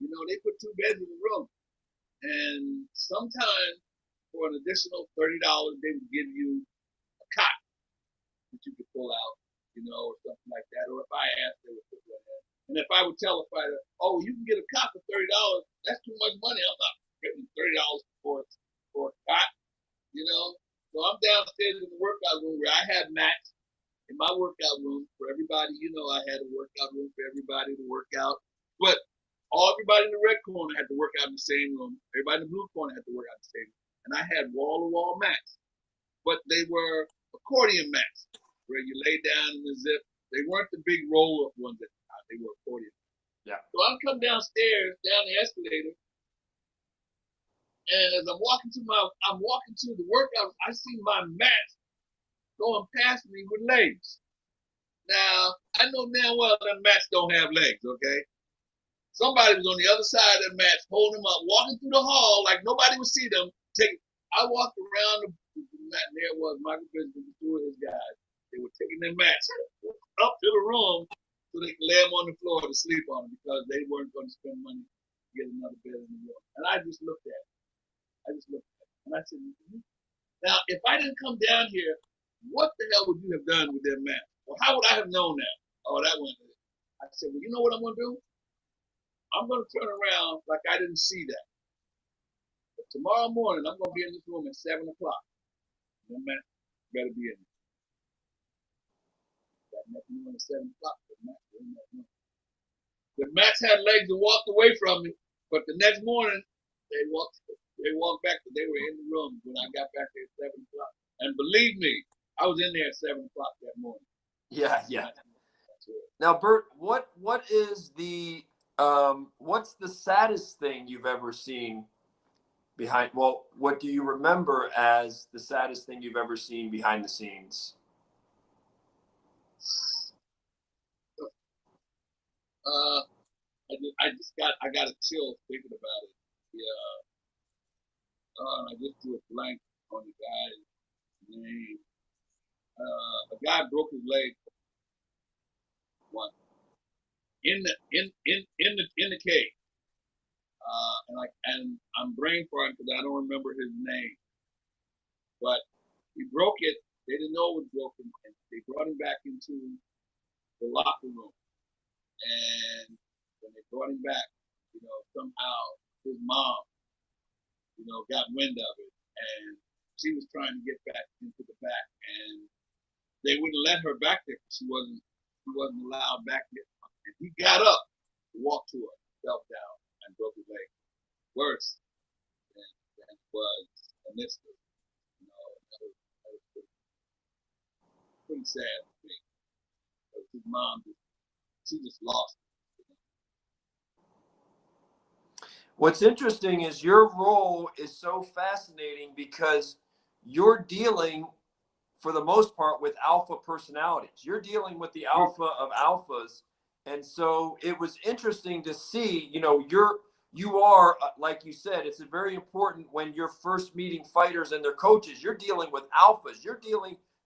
They put 2 beds in the room. And sometimes for an additional $30, they would give you a cot that you could pull out, you know, or something like that. Or if I asked, they would put that in. And if I would tell a fighter, oh, you can get a cot for $30, that's too much money. I'm not getting $30 for a cot, you know. So I'm downstairs in the workout room where I have mats in my workout room for everybody. You know, I had a workout room for everybody to work out. But everybody in the red corner had to work out in the same room. Everybody in the blue corner had to work out in the same room. And I had wall-to-wall mats. But they were accordion mats where you lay down in the zip. They weren't the big roll-up ones at the time. They were accordion. Yeah. So I come downstairs, down the escalator, and as I'm walking to the workout, I see my mats going past me with legs. Now, I know damn well that mats don't have legs, okay? Somebody was on the other side of the mats holding them up, walking through the hall like nobody would see them. I walked around the mat, and there was Michael Bishop and two of his guys. They were taking their mats up to the room so they could lay them on the floor to sleep on them because they weren't going to spend money to get another bed in the room. And I just looked at it. And I said, now, if I didn't come down here, what the hell would you have done with their mat? Well, how would I have known that? Oh, that one. I said, well, you know what I'm going to do? I'm going to turn around like I didn't see that. But tomorrow morning, I'm going to be in this room at 7 o'clock. The mat better be in there. Got nothing on at 7 o'clock. The mats had legs and walked away from me, but the next morning, they walked back. They were in the room when I got back there at 7 o'clock. And believe me, I was in there at 7 o'clock that morning. Yeah. Now, Burt, what is the what's the saddest thing you've ever seen behind? Well, what do you remember as the saddest thing you've ever seen behind the scenes? I got a chill thinking about it. Yeah. And I just drew a blank on the guy's name. A guy broke his leg once in the cage. And I'm brain farting because I don't remember his name. But he broke it. They didn't know it was broken. And they brought him back into the locker room. And when they brought him back, you know, somehow his mom, you know, got wind of it. And she was trying to get back into the back. And they wouldn't let her back there because she wasn't allowed back there. And he got up, walked to her, fell down, and broke his leg. Worse than it was initially. You know, that was pretty sad for me. His mom, she just lost it. What's interesting is your role is so fascinating because you're dealing, for the most part, with alpha personalities. You're dealing with the alpha of alphas. And so it was interesting to see, you know, you are, like you said, it's very important when you're first meeting fighters and their coaches, you're dealing with alphas.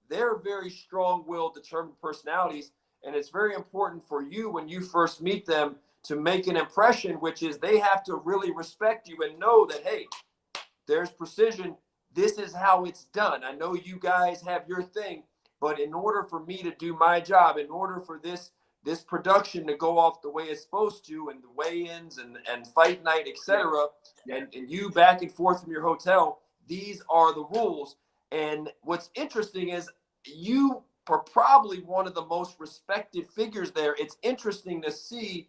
They're very strong-willed, determined personalities. And it's very important for you when you first meet them to make an impression, which is they have to really respect you and know that, hey, there's precision. This is how it's done. I know you guys have your thing, but in order for me to do my job, in order for this production to go off the way it's supposed to, and the weigh-ins and fight night, etc., and you back and forth from your hotel, these are the rules. And what's interesting is you are probably one of the most respected figures there. It's interesting to see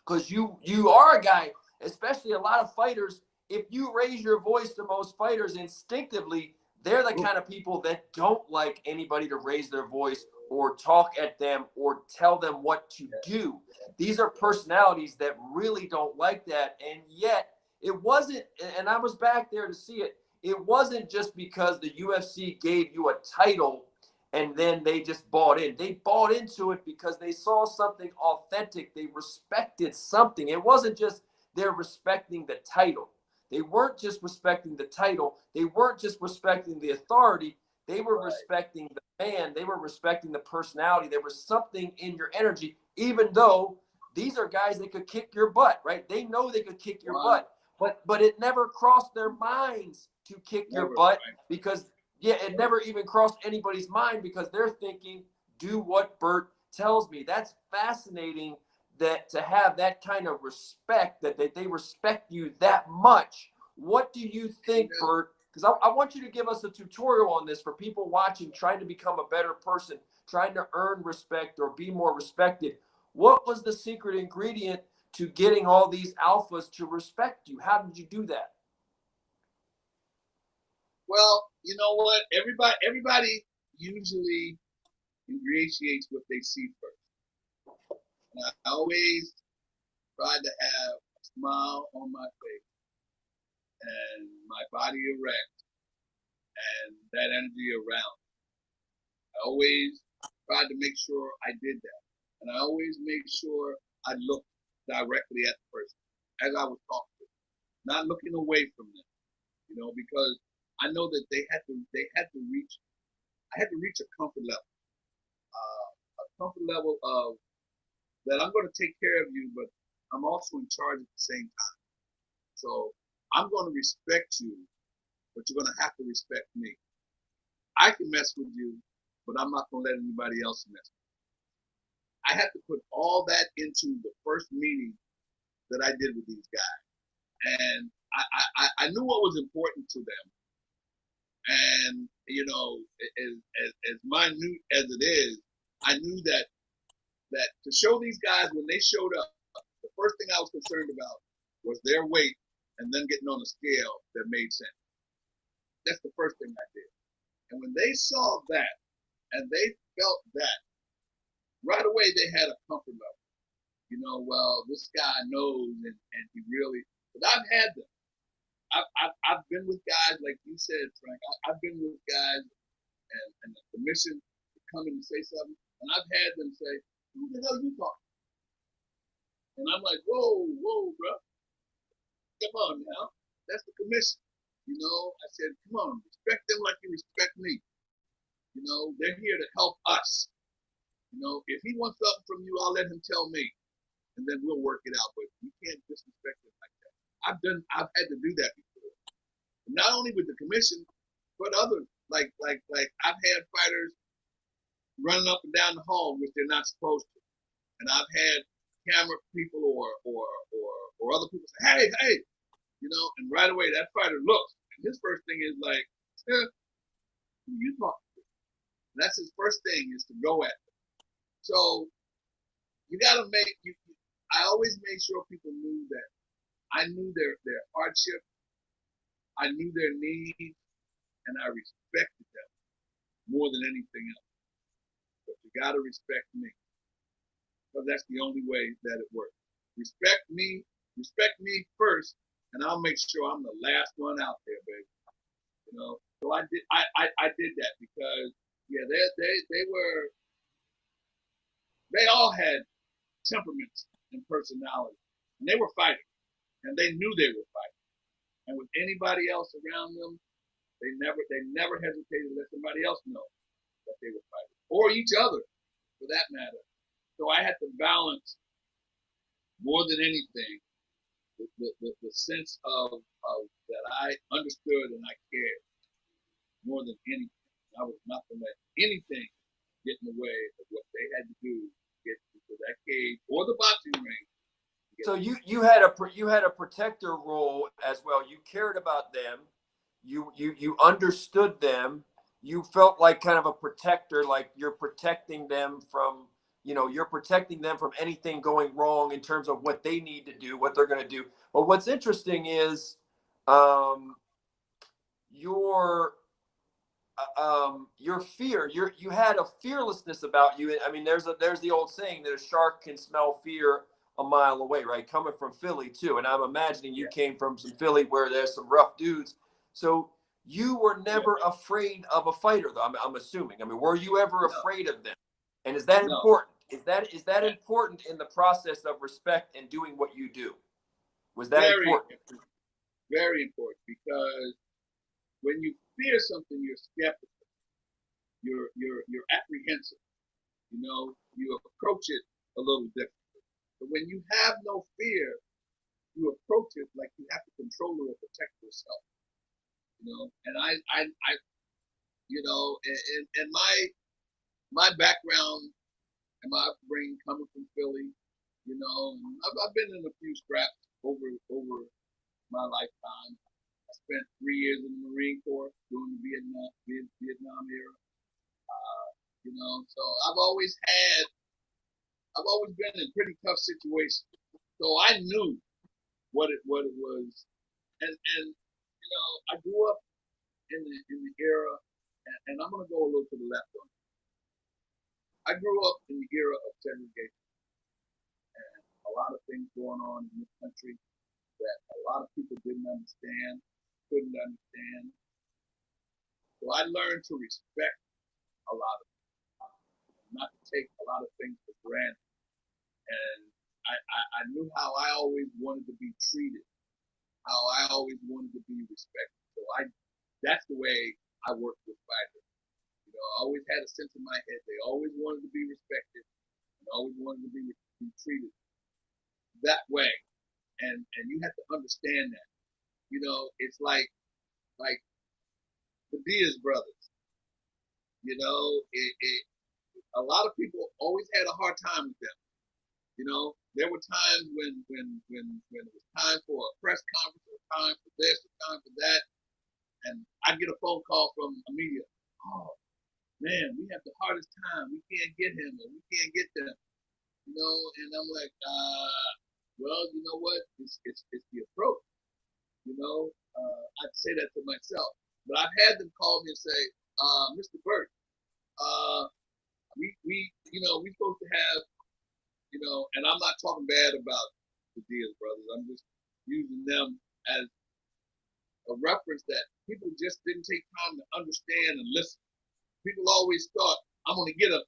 because you are a guy, especially a lot of fighters, if you raise your voice to most fighters instinctively, they're the kind of people that don't like anybody to raise their voice or talk at them or tell them what to do. These are personalities that really don't like that. And yet it wasn't, and I was back there to see it, it wasn't just because the UFC gave you a title and then they just bought in. They bought into it because they saw something authentic. They respected something. It wasn't just they're respecting the title. They weren't just respecting the title. They weren't just respecting the authority. They were respecting the man. They were respecting the personality. There was something in your energy, even though these are guys that could kick your butt, right? They know they could kick your butt. but it never crossed their minds to kick your butt, because it never even crossed anybody's mind, because they're thinking, do what Burt tells me. That's fascinating, that to have that kind of respect, that they respect you that much. What do you think, Burt? Because I want you to give us a tutorial on this for people watching, trying to become a better person, trying to earn respect or be more respected. What was the secret ingredient to getting all these alphas to respect you? How did you do that? Well, you know what? Everybody usually ingratiates what they see first. And I always try to have a smile on my face and my body erect and that energy around. I always tried to make sure I did that. And I always made sure I looked directly at the person as I was talking to them, not looking away from them, because I know that I had to reach a comfort level, of that I'm going to take care of you, but I'm also in charge at the same time. So I'm going to respect you, but you're going to have to respect me. I can mess with you, but I'm not going to let anybody else mess with you. I had to put all that into the first meeting that I did with these guys. And I knew what was important to them. And, as minute as it is, I knew that to show these guys, when they showed up, the first thing I was concerned about was their weight and then getting on a scale that made sense. That's the first thing I did. And when they saw that and they felt that, right away they had a comfort level. Well, this guy knows, and he really, but I've had them. I've been with guys, like you said, Frank, I've been with guys and the commission would come in and say something, and I've had them say, who the hell are you talking? And I'm like, whoa, bro. Come on now. That's the commission. I said, come on, respect them like you respect me. They're here to help us. If he wants something from you, I'll let him tell me, and then we'll work it out. But you can't disrespect him like that. I've had to do that before. Not only with the commission, but others. Like I've had fighters running up and down the hall, which they're not supposed to. And I've had camera people or other people say, hey, and right away that fighter looks, and his first thing is like, who you talking to? And that's his first thing, is to go at them. So you got to I always made sure people knew that I knew their hardship, I knew their needs, and I respected them more than anything else. But you got to respect me, because that's the only way that it works. Respect me first, and I'll make sure I'm the last one out there, baby. So I did that because they all had temperaments and personalities, and they were fighting, and they knew they were fighting. And with anybody else around them, they never hesitated to let somebody else know that they were fighting, or each other, for that matter. So I had to balance, more than anything, the sense of that I understood and I cared more than anything. I was not to let anything get in the way of what they had to do to get to that cage or the boxing ring. So you had a protector role as well. You cared about them. You understood them. You felt like kind of a protector, like you're protecting them from anything going wrong in terms of what they need to do, what they're going to do. But what's interesting is your fear. You had a fearlessness about you. I mean, there's the old saying that a shark can smell fear a mile away, right? Coming from Philly too, and I'm imagining you came from some Philly where there's some rough dudes. So you were never afraid of a fighter, though. I'm assuming. I mean, were you ever afraid of them? And is that important? Is that important in the process of respect and doing what you do? Was that important? Very important, because when you fear something, you're skeptical. You're apprehensive. You approach it a little differently. But when you have no fear, you approach it like you have to control it or protect yourself. And I and my background and my upbringing coming from Philly, I've been in a few scraps over my lifetime. I spent 3 years in the Marine Corps during the Vietnam era. So I've always been in pretty tough situations. So I knew what it was, and I grew up in the era, and I'm gonna go a little to the left on it. I grew up in the era of segregation, and a lot of things going on in this country that a lot of people didn't understand, couldn't understand. So I learned to respect a lot of things, not to take a lot of things for granted. And I knew how I always wanted to be treated, how I always wanted to be respected. So that's the way I worked with fighters. I always had a sense in my head they always wanted to be respected and always wanted to be treated that way. And you have to understand that. It's like the Diaz brothers. A lot of people always had a hard time with them. There were times when it was time for a press conference, or time for this, or time for that, and I'd get a phone call from the media. Oh man, we have the hardest time. We can't get him, or we can't get them. And I'm like, well, you know what? It's the approach. I'd say that to myself, but I've had them call me and say, Mr. Burt, we supposed to have, and I'm not talking bad about the Diaz brothers. I'm just using them as a reference that people just didn't take time to understand and listen. People always thought, I'm gonna get a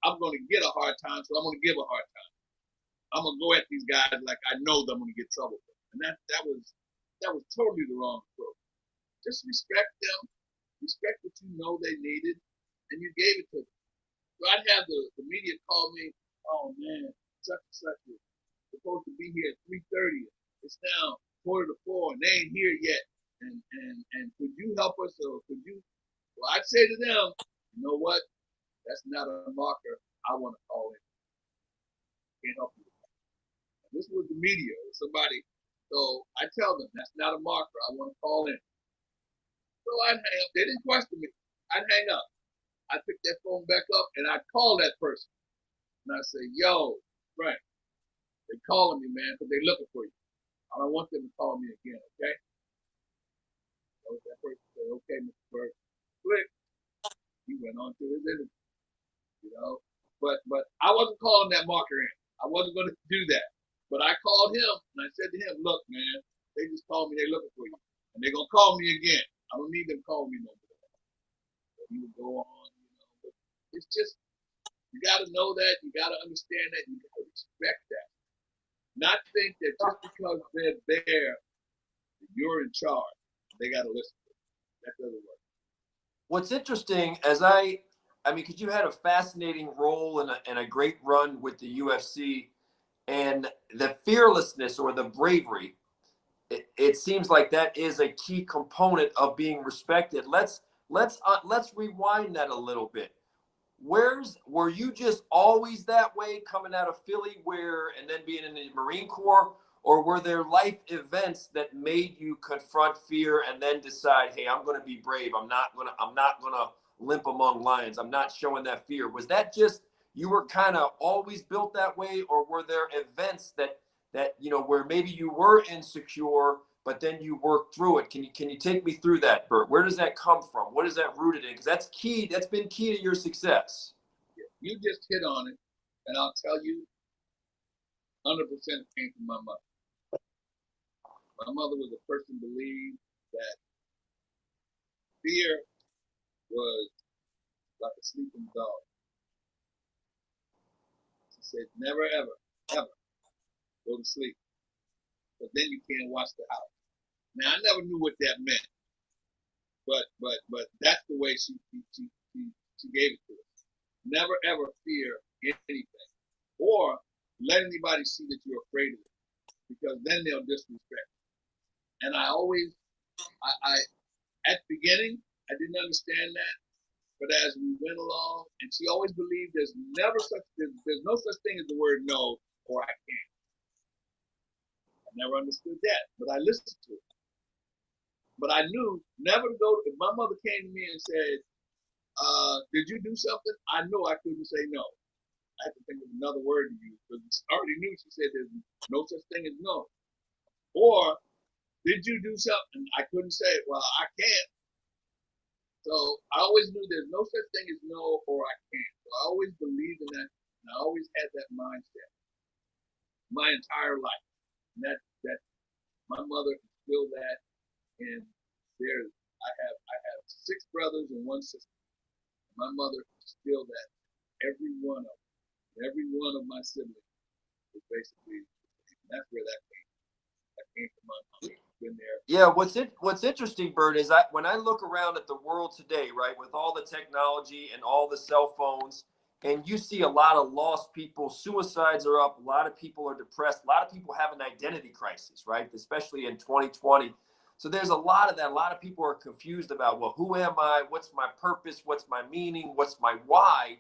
hard time, so I'm gonna give a hard time. I'm gonna go at these guys like I know that I'm gonna get trouble for them. And that was totally the wrong approach. Just respect them, respect what you know they needed, and you gave it to them. So I'd have the media call me, oh man, such and such is supposed to be here at 3:30. It's now 3:45, and they ain't here yet. And could you help us, or could you? Well, I'd say to them, you know what? That's not a marker I want to call in. Can't help you with that. And this was the media or somebody. So I tell them that's not a marker I want to call in. So I'd hang up. They didn't question me. I'd hang up. I'd pick that phone back up and I'd call that person. And I'd say, yo, Frank, they're calling me, man, because they're looking for you. I don't want them to call me again, okay? So that person said, okay, Mr. Burt. Click. He went on to his interview, But I wasn't calling that marker in. I wasn't going to do that. But I called him and I said to him, look, man, they just called me. They're looking for you. And they're going to call me again. I don't need them to call me no more. So he would go on, But it's just, you got to know that. You got to understand that. You got to respect that. Not think that just because they're there, you're in charge. They got to listen to it. That doesn't work. What's interesting, because you had a fascinating role and a great run with the UFC, and the fearlessness or the bravery, it seems like that is a key component of being respected. Let's rewind that a little bit. Were you just always that way coming out of Philly and then being in the Marine Corps, or were there life events that made you confront fear and then decide, hey, I'm going to be brave. I'm not going to limp among lions. I'm not showing that fear. Was that just, you were kind of always built that way, or were there events that where maybe you were insecure, but then you worked through it? Can you take me through that, Burt? Where does that come from? What is that rooted in? Because that's key. That's been key to your success. You just hit on it, and I'll tell you, 100% came from my mother. My mother was a person who believed that fear was like a sleeping dog. She said, never, ever, ever go to sleep, but then you can't watch the house. Now, I never knew what that meant, but that's the way she gave it to us. Never, ever fear anything, or let anybody see that you're afraid of it, because then they'll disrespect you. And I always, I at the beginning, I didn't understand that. But as we went along, and she always believed there's no such thing as the word no or I can't. I never understood that, but I listened to it. But I knew never to go. If my mother came to me and said, "Did you do something?" I knew I couldn't say no. I had to think of another word to use because I already knew she said there's no such thing as no. Or did you do something? I couldn't say, well, I can't. So I always knew there's no such thing as no or I can't. So I always believed in that, and I always had that mindset my entire life. And that my mother instilled that in there. I have 6 brothers and 1 sister. My mother instilled that every one of my siblings was basically. That's where that came. That came from my mother. Been there. Yeah, what's interesting, Burt, is when I look around at the world today, right, with all the technology and all the cell phones, and you see a lot of lost people, suicides are up, a lot of people are depressed, a lot of people have an identity crisis, right, especially in 2020. So there's a lot of that. A lot of people are confused about, well, who am I? What's my purpose? What's my meaning? What's my why?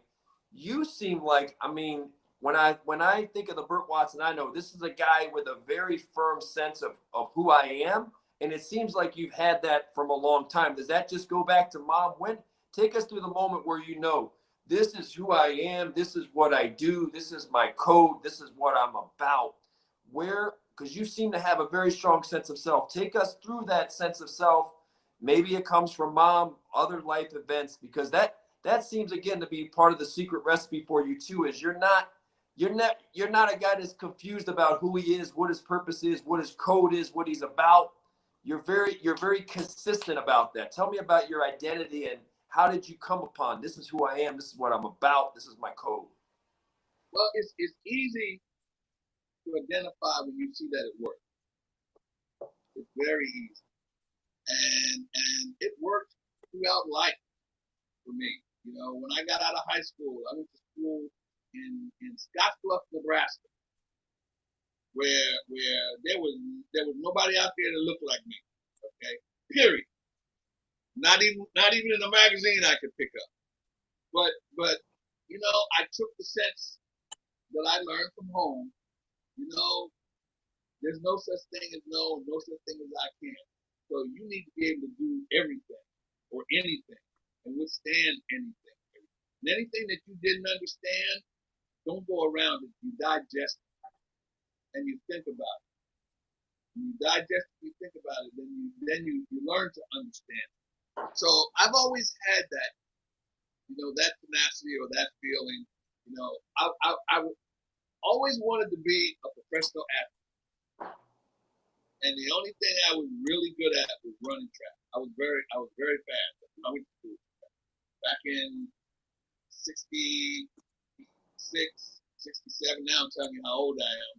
You seem like, I mean, when I think of the Burt Watson, I know this is a guy with a very firm sense of who I am. And it seems like you've had that from a long time. Does that just go back to mom? Take us through the moment where you know this is who I am, this is what I do, this is my code, this is what I'm about. Because you seem to have a very strong sense of self. Take us through that sense of self. Maybe it comes from mom, other life events, because that seems again to be part of the secret recipe for you too, is you're not a guy that's confused about who he is, what his purpose is, what his code is, what he's about. You're very consistent about that. Tell me about your identity and how did you come upon this is who I am, this is what I'm about, this is my code. Well, it's easy to identify when you see that it works. It's very easy, and it worked throughout life for me. You know, when I got out of high school, I went to school in Scottsbluff, Nebraska, where there was nobody out there that looked like me. Okay, period. Not even in a magazine I could pick up. But you know, I took the sense that I learned from home. You know, there's no such thing as no such thing as I can't. So you need to be able to do everything or anything and withstand anything. And anything that you didn't understand, don't go around it. You digest it and you think about it. When you digest it, you think about it, then you learn to understand it. So I've always had that, you know, that tenacity or that feeling. You know, I always wanted to be a professional athlete, and the only thing I was really good at was running track. I was very fast. I went to school back in 66, 67. Now I'm telling you how old I am.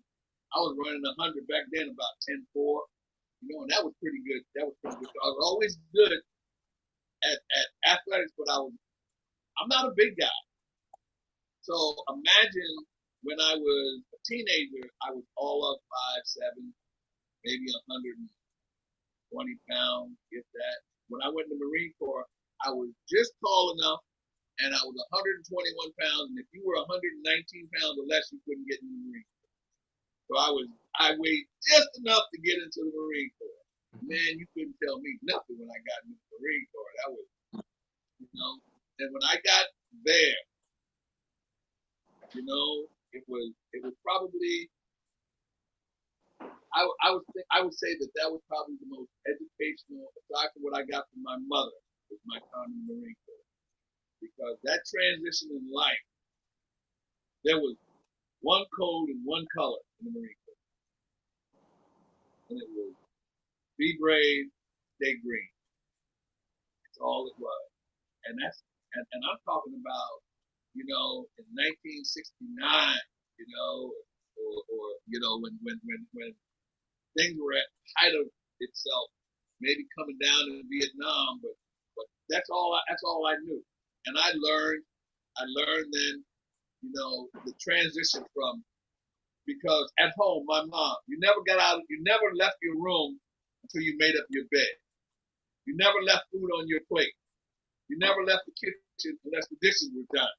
I was running 100 back then, about 10.4. You know, and that was pretty good. So I was always good at athletics, but I'm not a big guy. So imagine when I was a teenager, I was all up 5'7", maybe 120 pounds, if that. When I went in the Marine Corps, I was just tall enough, and I was 121 pounds. And if you were 119 pounds or less, you couldn't get in the Marine Corps. So I weighed just enough to get into the Marine Corps. Man, you couldn't tell me nothing when I got into the Marine Corps. That was, you know. And when I got there, you know, it was probably, I would say that was probably the most educational, aside from what I got from my mother, was my time in the Marine Corps. Because that transition in life, there was one code and one color in the Marine Corps. And it was be brave, stay green. That's all it was. And I'm talking about, you know, in 1969, you know, or you know, when things were at the height of itself, maybe coming down in Vietnam, but that's all I knew. And I learned then, you know, the transition from, because at home, my mom, you never left your room until you made up your bed. You never left food on your plate. You never left the kitchen unless the dishes were done.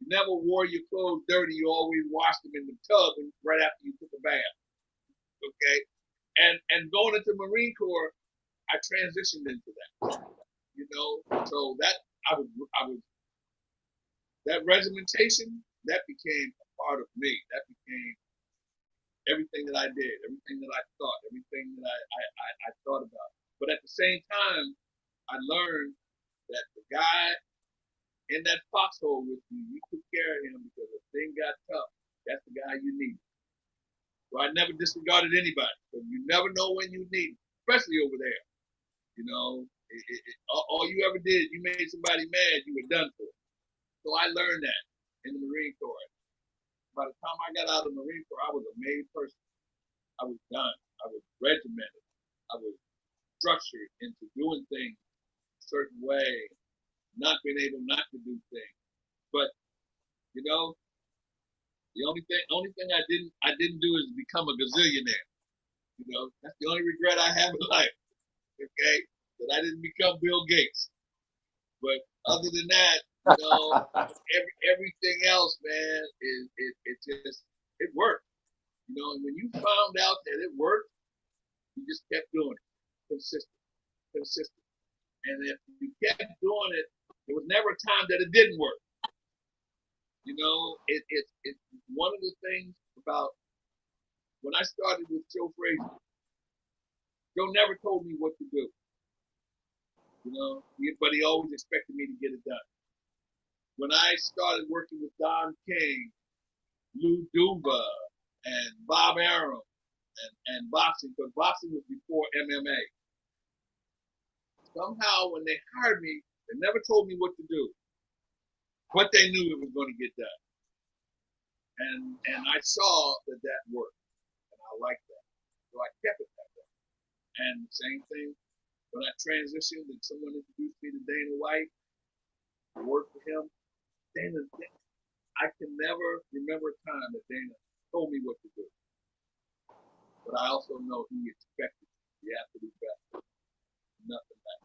You never wore your clothes dirty. You always washed them in the tub right after you took a bath. Okay? And going into Marine Corps, I transitioned into that. You know, so that I was that regimentation, that became a part of me. That became everything that I did, everything that I thought, everything that I thought about. But at the same time, I learned that the guy in that foxhole with you, you took care of him because if things got tough, that's the guy you need. So I never disregarded anybody. So you never know when you need, especially over there. You know, all you ever did, you made somebody mad, you were done for. So I learned that in the Marine Corps. By the time I got out of the Marine Corps, I was a made person. I was done. I was regimented. I was structured into doing things a certain way, not being able not to do things. But you know, the only thing I didn't do is become a gazillionaire. You know, that's the only regret I have in life. Okay, that I didn't become Bill Gates. But other than that, you know, everything else, man, it worked. You know, and when you found out that it worked, you just kept doing it, consistent. And if you kept doing it, there was never a time that it didn't work. You know, it's one of the things about when I started with Joe Frazier. Joe never told me what to do. You know, but he always expected me to get it done. When I started working with Don King, Lou Duva, and Bob Arum, and boxing, because boxing was before MMA. Somehow, when they hired me, they never told me what to do, but they knew it was going to get done. And I saw that worked, and I liked that, so I kept it that way. And the same thing when I transitioned and someone introduced me to Dana White, I worked for him. Dana, I can never remember a time that Dana told me what to do. But I also know he expected the absolute best. Nothing less.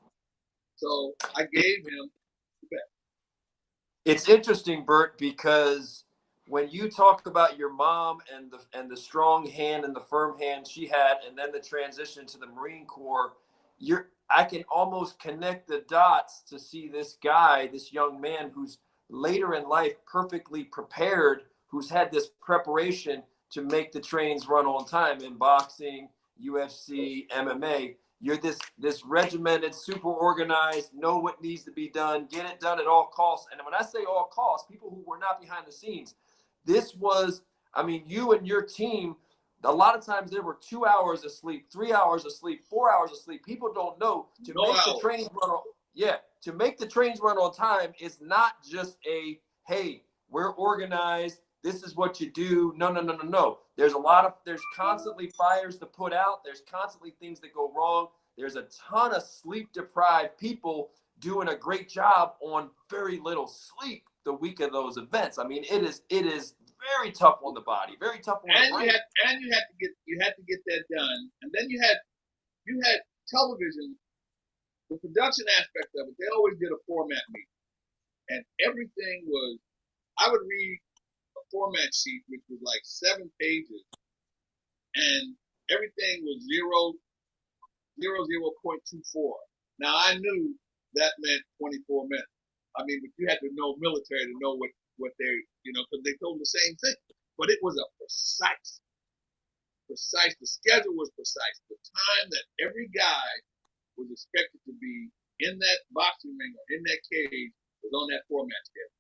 So I gave him the best. It's interesting, Burt, because when you talk about your mom and the strong hand and the firm hand she had, and then the transition to the Marine Corps, I can almost connect the dots to see this guy, this young man who's later in life perfectly prepared, who's had this preparation to make the trains run on time in boxing, UFC, MMA. You're this regimented, super organized, know what needs to be done, get it done at all costs. And when I say all costs, people who were not behind the scenes, this was, I mean, you and your team, a lot of times there were 2 hours of sleep, 3 hours of sleep, 4 hours of sleep. People don't know to make the trains run on. Yeah, to make the trains run on time is not just a, hey, we're organized, this is what you do. No. There's constantly fires to put out. There's constantly things that go wrong. There's a ton of sleep deprived people doing a great job on very little sleep the week of those events. I mean, it is very tough on the body, very tough on the brain. You had to get that done. And then you had television, the production aspect of it. They always did a format meeting. And everything was, I would read a format sheet, which was like 7 pages, and everything was 0.24. Now I knew that meant 24 minutes. I mean, but you had to know military to know what they, you know, because they told them the same thing. But it was a precise. The schedule was precise. The time that every guy was expected to be in that boxing ring or in that cage was on that format schedule.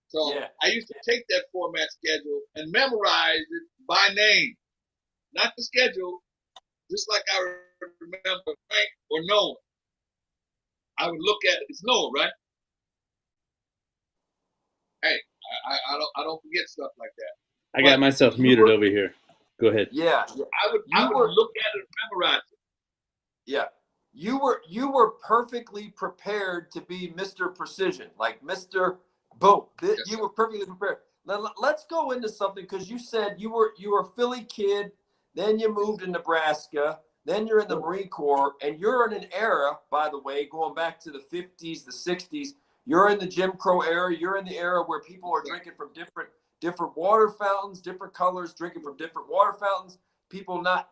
So yeah. I used to take that format schedule and memorize it by name, not the schedule, just like I remember Frank or Noah. I would look at it. It's Noah, right? Hey, I don't forget stuff like that. I got myself muted over here. Go ahead. Yeah. I would look at it and memorize it. Yeah. You were perfectly prepared to be Mr. Precision, like Mr. Boom. Yes, you were perfectly prepared. Let's go into something, because you said you were a Philly kid, then you moved to Nebraska, then you're in the Marine Corps, and you're in an era, by the way, going back to the 50s, the 60s. You're in the Jim Crow era. You're in the era where people are drinking from different water fountains, different colors, drinking from different water fountains. People not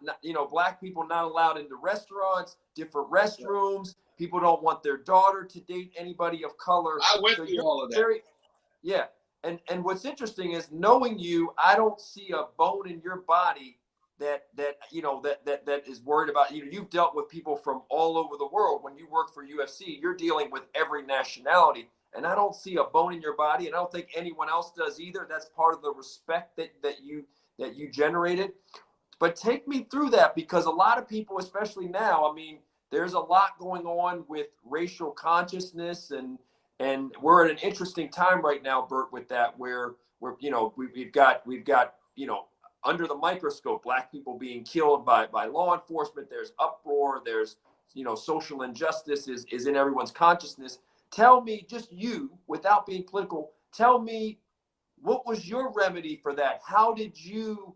black people not allowed into restaurants, different restrooms. People don't want their daughter to date anybody of color. I went through all of that. Yeah. And what's interesting is, knowing you, I don't see a bone in your body that is worried about you. You've dealt with people from all over the world. When you work for UFC, you're dealing with every nationality, and I don't see a bone in your body, and I don't think anyone else does either. That's part of the respect that you generated. But take me through that, because a lot of people, especially now, I mean, there's a lot going on with racial consciousness, and we're at an interesting time right now, Burt, with that, where we've got under the microscope, black people being killed by law enforcement. There's uproar. There's social injustice is in everyone's consciousness. Tell me, just you, without being political, tell me, what was your remedy for that? How did you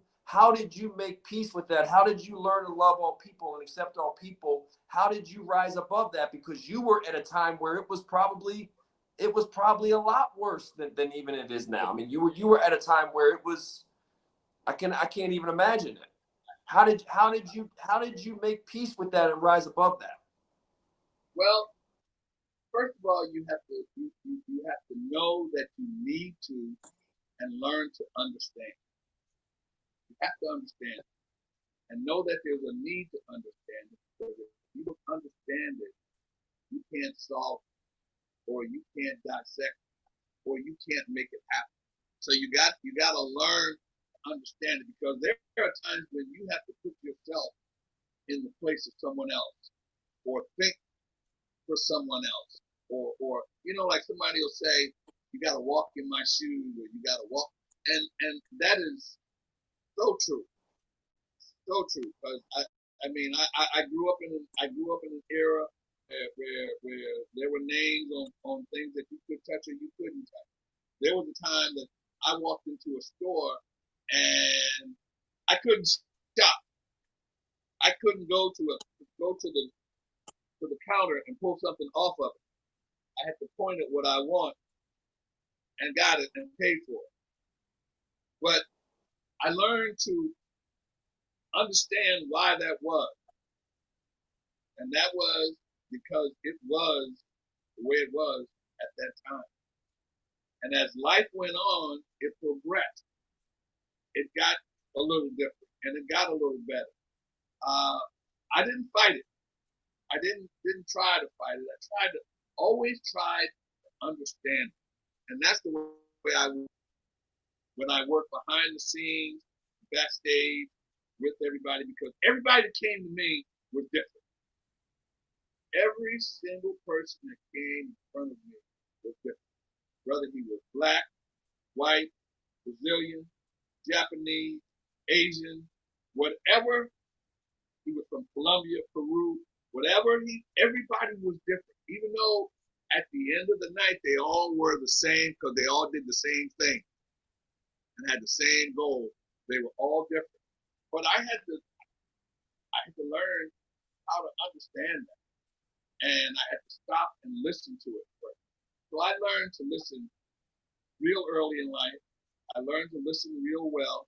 make peace with that? How did you learn to love all people and accept all people? How did you rise above that? Because you were at a time where it was probably a lot worse than even it is now. I mean, you were at a time where it was, I can't even imagine it. How did you make peace with that and rise above that? Well, first of all, you have to know that you need to, and learn to understand. You have to understand and know that there's a need to understand it, because if you don't understand it, you can't solve it, or you can't dissect it, or you can't make it happen. So you got to learn to understand it, because there are times when you have to put yourself in the place of someone else, or think for someone else, or like somebody will say, you got to walk in my shoes, or you got to walk, and that is so true, because I mean I grew up in an era where there were names on things that you could touch or you couldn't touch. There was a time that I walked into a store and I couldn't shop. I couldn't go to the counter and pull something off of it. I had to point at what I want and got it and paid for it. But I learned to understand why that was. And that was because it was the way it was at that time. And as life went on, it progressed. It got a little different, and it got a little better. I didn't fight it. I didn't try to fight it. I always tried to understand it. And that's the way I work. When I work behind the scenes, backstage, with everybody, because everybody that came to me was different. Every single person that came in front of me was different. Whether he was black, white, Brazilian, Japanese, Asian, whatever, he was from Colombia, Peru, everybody was different. Even though at the end of the night, they all were the same, because they all did the same thing and had the same goal. They were all different. But I had to learn how to understand that. And I had to stop and listen to it first. So I learned to listen real early in life. I learned to listen real well.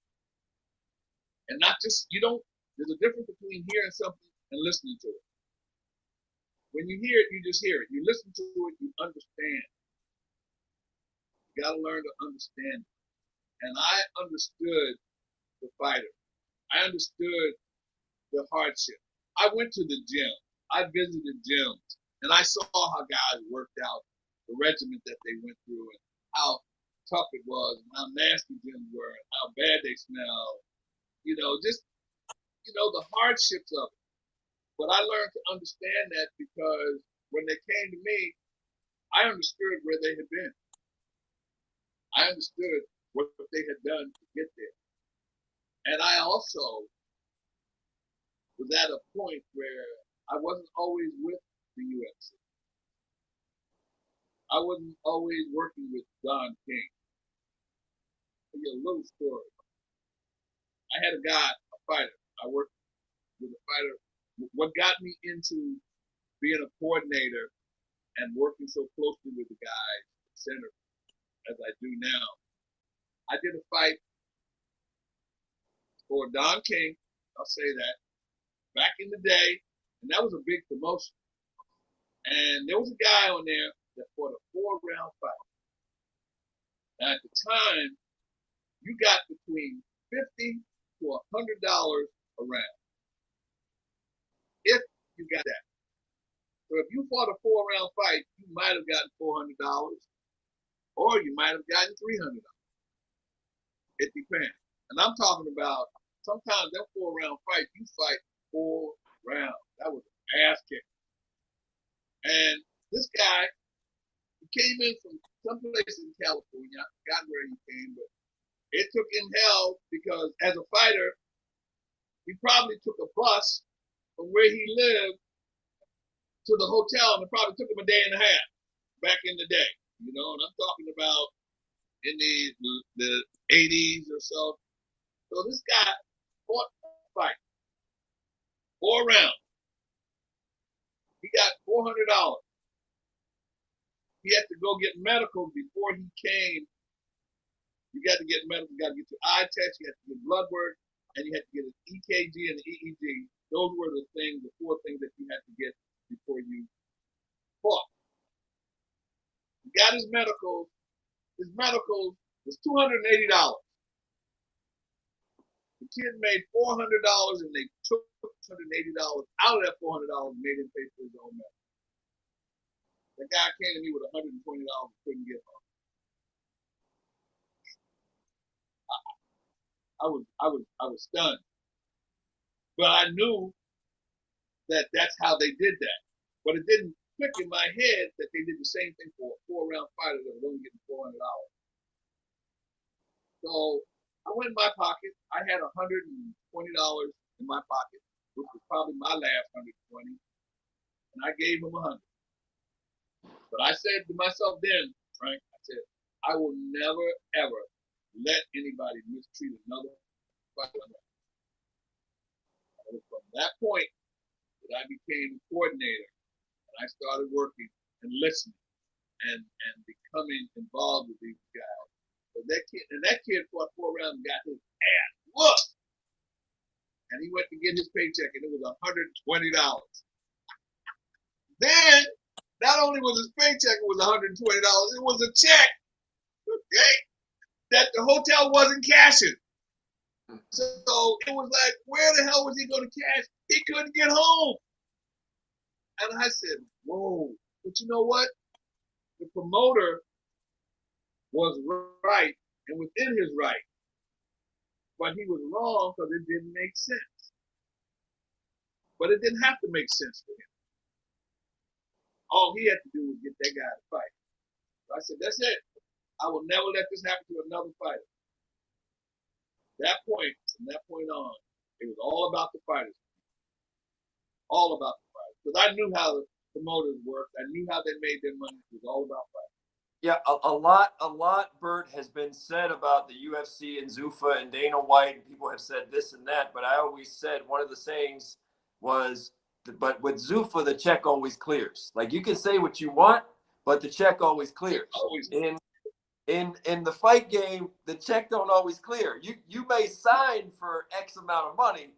And not just, there's a difference between hearing something and listening to it. When you hear it, you just hear it. You listen to it, you understand. You got to learn to understand it. And I understood the fighter. I understood the hardship. I went to the gym. I visited gyms, and I saw how guys worked out, the regiment that they went through, and how tough it was, and how nasty gyms were, and how bad they smelled. The hardships of it. But I learned to understand that, because when they came to me, I understood where they had been. I understood what they had done to get there. And I also was at a point where I wasn't always with the UFC. I wasn't always working with Don King. I'll tell you a little story. I had a guy, a fighter. I worked with a fighter what got me into being a coordinator and working so closely with the guys, center, as I do now. I did a fight for Don King, I'll say that, back in the day, and that was a big promotion. And there was a guy on there that fought a 4-round fight. Now, at the time, you got between $50 to $100 a round, if you got that. So if you fought a 4-round fight, you might have gotten $400, or you might have gotten $300. It depends. And I'm talking about sometimes that 4-round fight, you fight 4 rounds. That was an ass kick. And this guy, he came in from someplace in California. I forgot where he came, but it took him hell because as a fighter, he probably took a bus from where he lived to the hotel, and it probably took him a day and a half back in the day. You know, and I'm talking about in the 80s or so. So this guy fought a fight, 4 rounds. He got $400. He had to go get medical before he came. You got to get medical. You got to get your eye test. You had to get blood work, and you had to get an EKG and an EEG. Those were the 4 things that you had to get before you fought. He got his medical. His medical was $280. The kid made $400, and they took $280 out of that $400 and made him pay for his own medical. The guy came to me with $120 and couldn't get home. I was stunned, but I knew that that's how they did that. But it didn't click in my head that they did the same thing for a 4-round fighter that was only getting $400. So I went in my pocket. I had $120 in my pocket, which was probably my last 120, and I gave him 100. But I said to myself then, Frank, I said, I will never, ever let anybody mistreat another fighter. It was from that point that I became a coordinator, and I started working and listening and becoming involved with these guys. But that kid fought 4 rounds and got his ass whooped. And he went to get his paycheck, and it was $120. Then, not only was his paycheck was $120, it was a check, okay, that the hotel wasn't cashing. So it was like, where the hell was he going to cash? He couldn't get home. And I said, whoa. But you know what? The promoter was right and within his right. But he was wrong because it didn't make sense. But it didn't have to make sense for him. All he had to do was get that guy to fight. So I said, that's it. I will never let this happen to another fighter. From that point on, it was all about the fighters. All about the fighters. Because I knew how the promoters worked. I knew how they made their money. It was all about fighters. Yeah, a lot, Burt, has been said about the UFC and Zuffa and Dana White, and people have said this and that, but I always said one of the sayings was, but with Zuffa, the check always clears. Like, you can say what you want, but the check always clears. In the fight game, the check don't always clear. You may sign for X amount of money.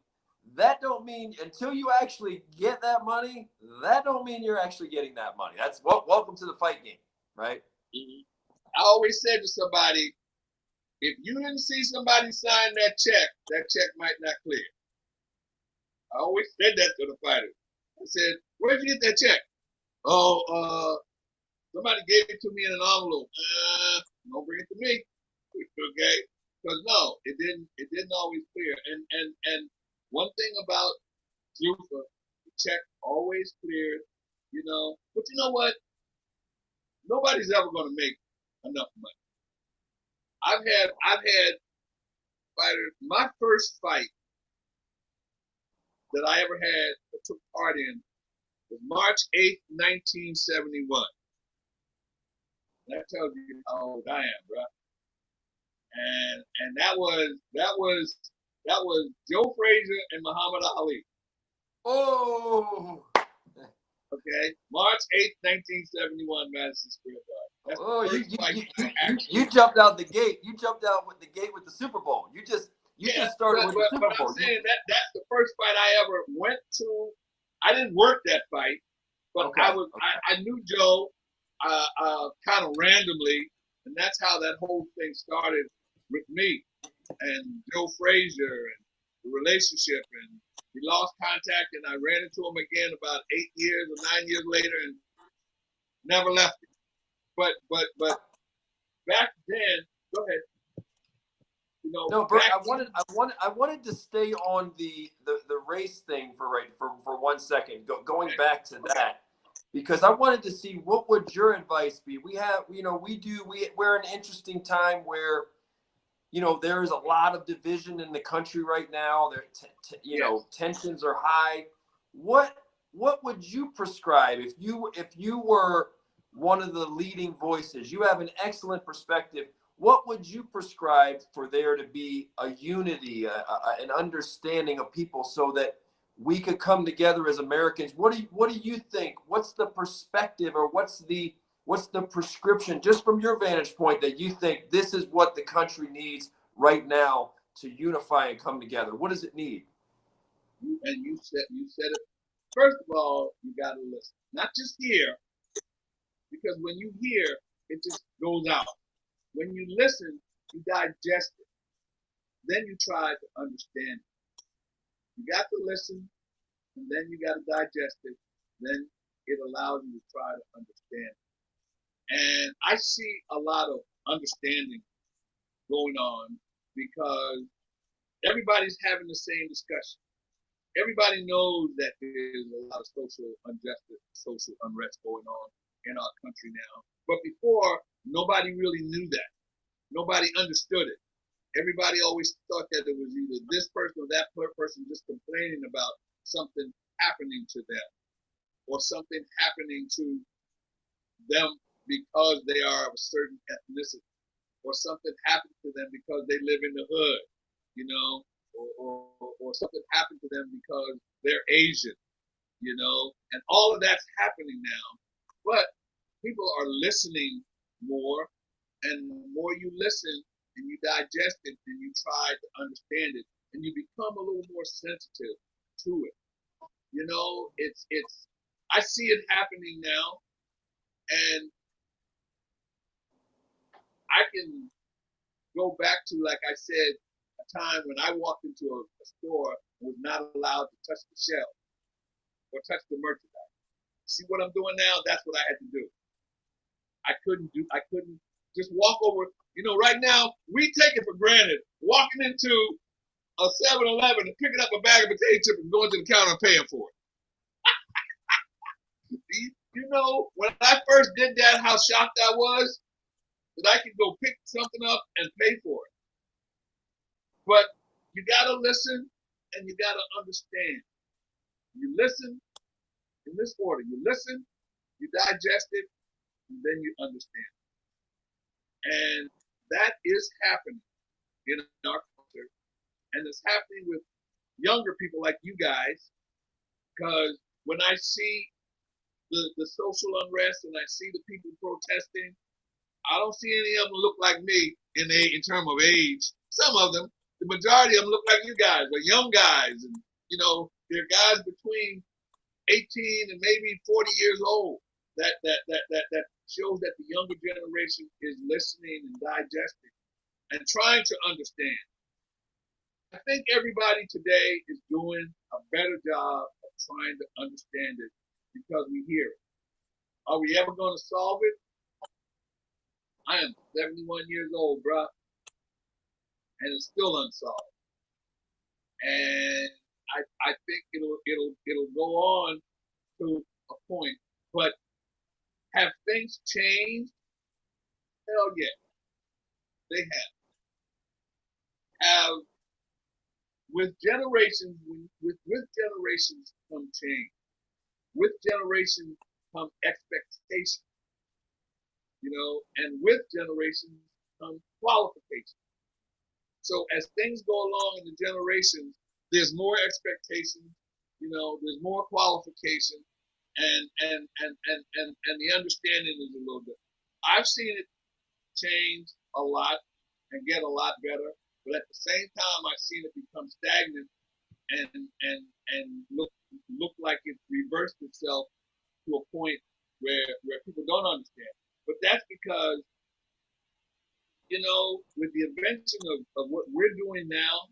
That don't mean, until you actually get that money, that don't mean you're actually getting that money. That's welcome to the fight game, right? Mm-hmm. I always said to somebody, if you didn't see somebody sign that check might not clear. I always said that to the fighters. I said, where'd you get that check? Oh, somebody gave it to me in an envelope. Don't bring it to me. Okay? Because no, it didn't always clear. And one thing about Zuffa, the check always cleared, you know. But you know what? Nobody's ever going to make enough money. I've had fighters. My first fight that I ever had or took part in was March 8th, 1971. That tells you how old I am, bro. And that was Joe Frazier and Muhammad Ali. Oh. Okay, March 8th, 1971, Madison Square Garden. That's Oh, the first fight I actually. you jumped out the gate. You jumped out with the gate with the Super Bowl. You just started with the Super but Bowl. I'm saying that's the first fight I ever went to. I didn't work that fight, but Okay, I knew Joe kind of randomly, and that's how that whole thing started with me and Joe Frazier and the relationship. And we lost contact, and I ran into him again about 8 years or 9 years later, and never left him. But back then, go ahead. You know, no, Burt, I wanted to stay on the race thing for 1 second. Going back to that, because I wanted to see what would your advice be. We have, we're in an interesting time where, there is a lot of division in the country right now. Tensions are high. What would you prescribe if you were one of the leading voices? You have an excellent perspective. What would you prescribe for there to be a unity, an understanding of people, so that we could come together as Americans? What do you think? What's the perspective, or what's the prescription, just from your vantage point, that you think this is what the country needs right now to unify and come together? What does it need? And you said it. First of all, you got to listen, not just hear, because when you hear, it just goes out. When you listen, you digest it. Then you try to understand it. You got to listen, and then you got to digest it. Then it allows you to try to understand it. And I see a lot of understanding going on because everybody's having the same discussion. Everybody knows that there's a lot of social injustice, social unrest going on in our country now. But before, nobody really knew that. Nobody understood it. Everybody always thought that it was either this person or that person just complaining about something happening to them, or something happening to them because they are of a certain ethnicity, or something happened to them because they live in the hood, or something happened to them because they're Asian, and all of that's happening now. But people are listening more, and the more you listen and you digest it and you try to understand it, and you become a little more sensitive to it. It's I see it happening now, and I can go back to, like I said, a time when I walked into a store and was not allowed to touch the shelf or touch the merchandise. See what I'm doing now? That's what I had to do. I couldn't just walk over. Right now, we take it for granted walking into a 7-Eleven and picking up a bag of potato chips and going to the counter and paying for it. When I first did that, how shocked I was that I could go pick something up and pay for it. But you got to listen and you got to understand. You listen in this order. You listen, you digest it, and then you understand. And that is happening in our culture. And it's happening with younger people like you guys, because when I see the social unrest and I see the people protesting, I don't see any of them look like me in terms of age. Some of them, the majority of them look like you guys, they're young guys, and they're guys between 18 and maybe 40 years old. That shows that the younger generation is listening and digesting and trying to understand. I think everybody today is doing a better job of trying to understand it because we hear it. Are we ever going to solve it? I am 71 years old, bruh, and it's still unsolved. And I think it'll go on to a point. But have things changed? Hell yeah, they have. With generations come change. With generations come expectations. And with generations come qualifications. So as things go along in the generations, there's more expectations, there's more qualification, and the understanding is a little bit. I've seen it change a lot and get a lot better, but at the same time, I've seen it become stagnant and look like it reversed itself to a point where people don't understand. But that's because, with the invention of what we're doing now,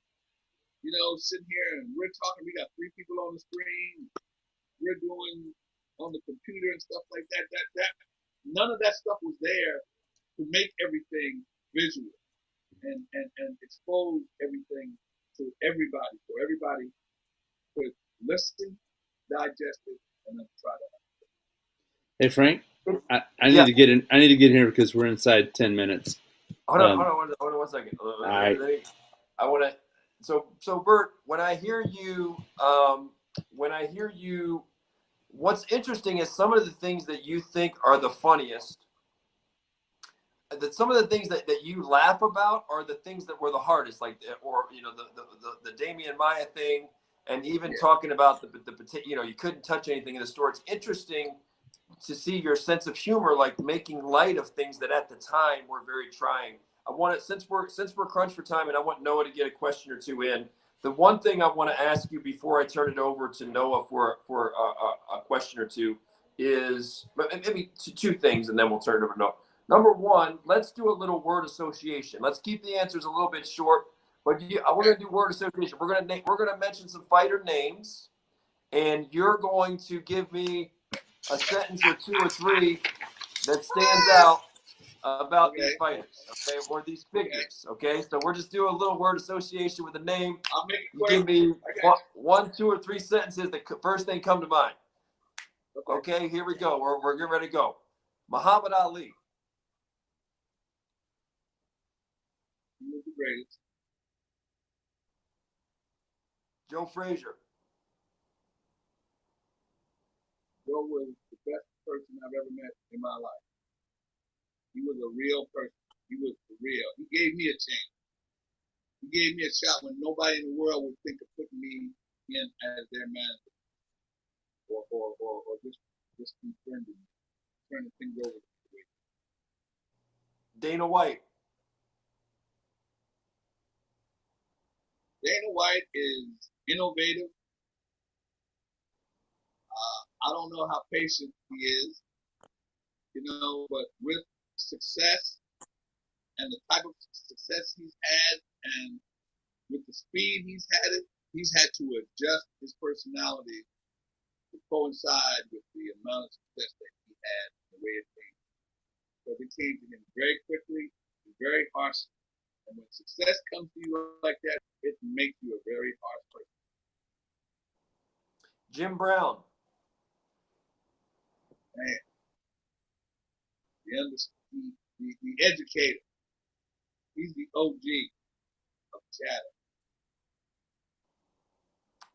sitting here and we're talking, we got 3 people on the screen, we're doing on the computer and stuff like that. That none of that stuff was there to make everything visual and expose everything to everybody, so everybody could listen, digest it, and then try to. Hey Frank, I need Yeah. to get in. I need to get in here because we're inside 10 minutes. Hold on 1 second. right. I want to. So Burt, when I hear you, what's interesting is some of the things that you think are the funniest. That some of the things that you laugh about are the things that were the hardest, like the Damian Maya thing, and even talking about the you couldn't touch anything in the store. It's interesting to see your sense of humor, like making light of things that at the time were very trying. I want to, since we're crunched for time, and I want Noah to get a question or two in. The one thing I want to ask you before I turn it over to Noah for a question or two is maybe 2 things, and then we'll turn it over to Noah. Number 1, let's do a little word association. Let's keep the answers a little bit short, but we're going to do word association. We're going to mention some fighter names, and you're going to give me a sentence or 2 or 3 that stands out about these fighters, okay, or these figures, okay? So we're just doing a little word association with a name. I'll make it you quick. give me 1, 2, or 3 sentences that first thing come to mind. Okay, here we go. We're getting ready to go. Muhammad Ali. He was the greatest. Joe Frazier. Joe was the best person I've ever met in my life. He was a real person. He was real. He gave me a chance. He gave me a shot when nobody in the world would think of putting me in as their manager, or just befriending me, turning things over. Dana White. Dana White is innovative. I don't know how patient he is, but with success and the type of success he's had, and with the speed he's had to adjust his personality to coincide with the amount of success that he had and the way it came. Because it came to him very quickly and very harsh. And when success comes to you like that, it makes you a very harsh person. Jim Brown. Man, the educator. He's the OG of chatter.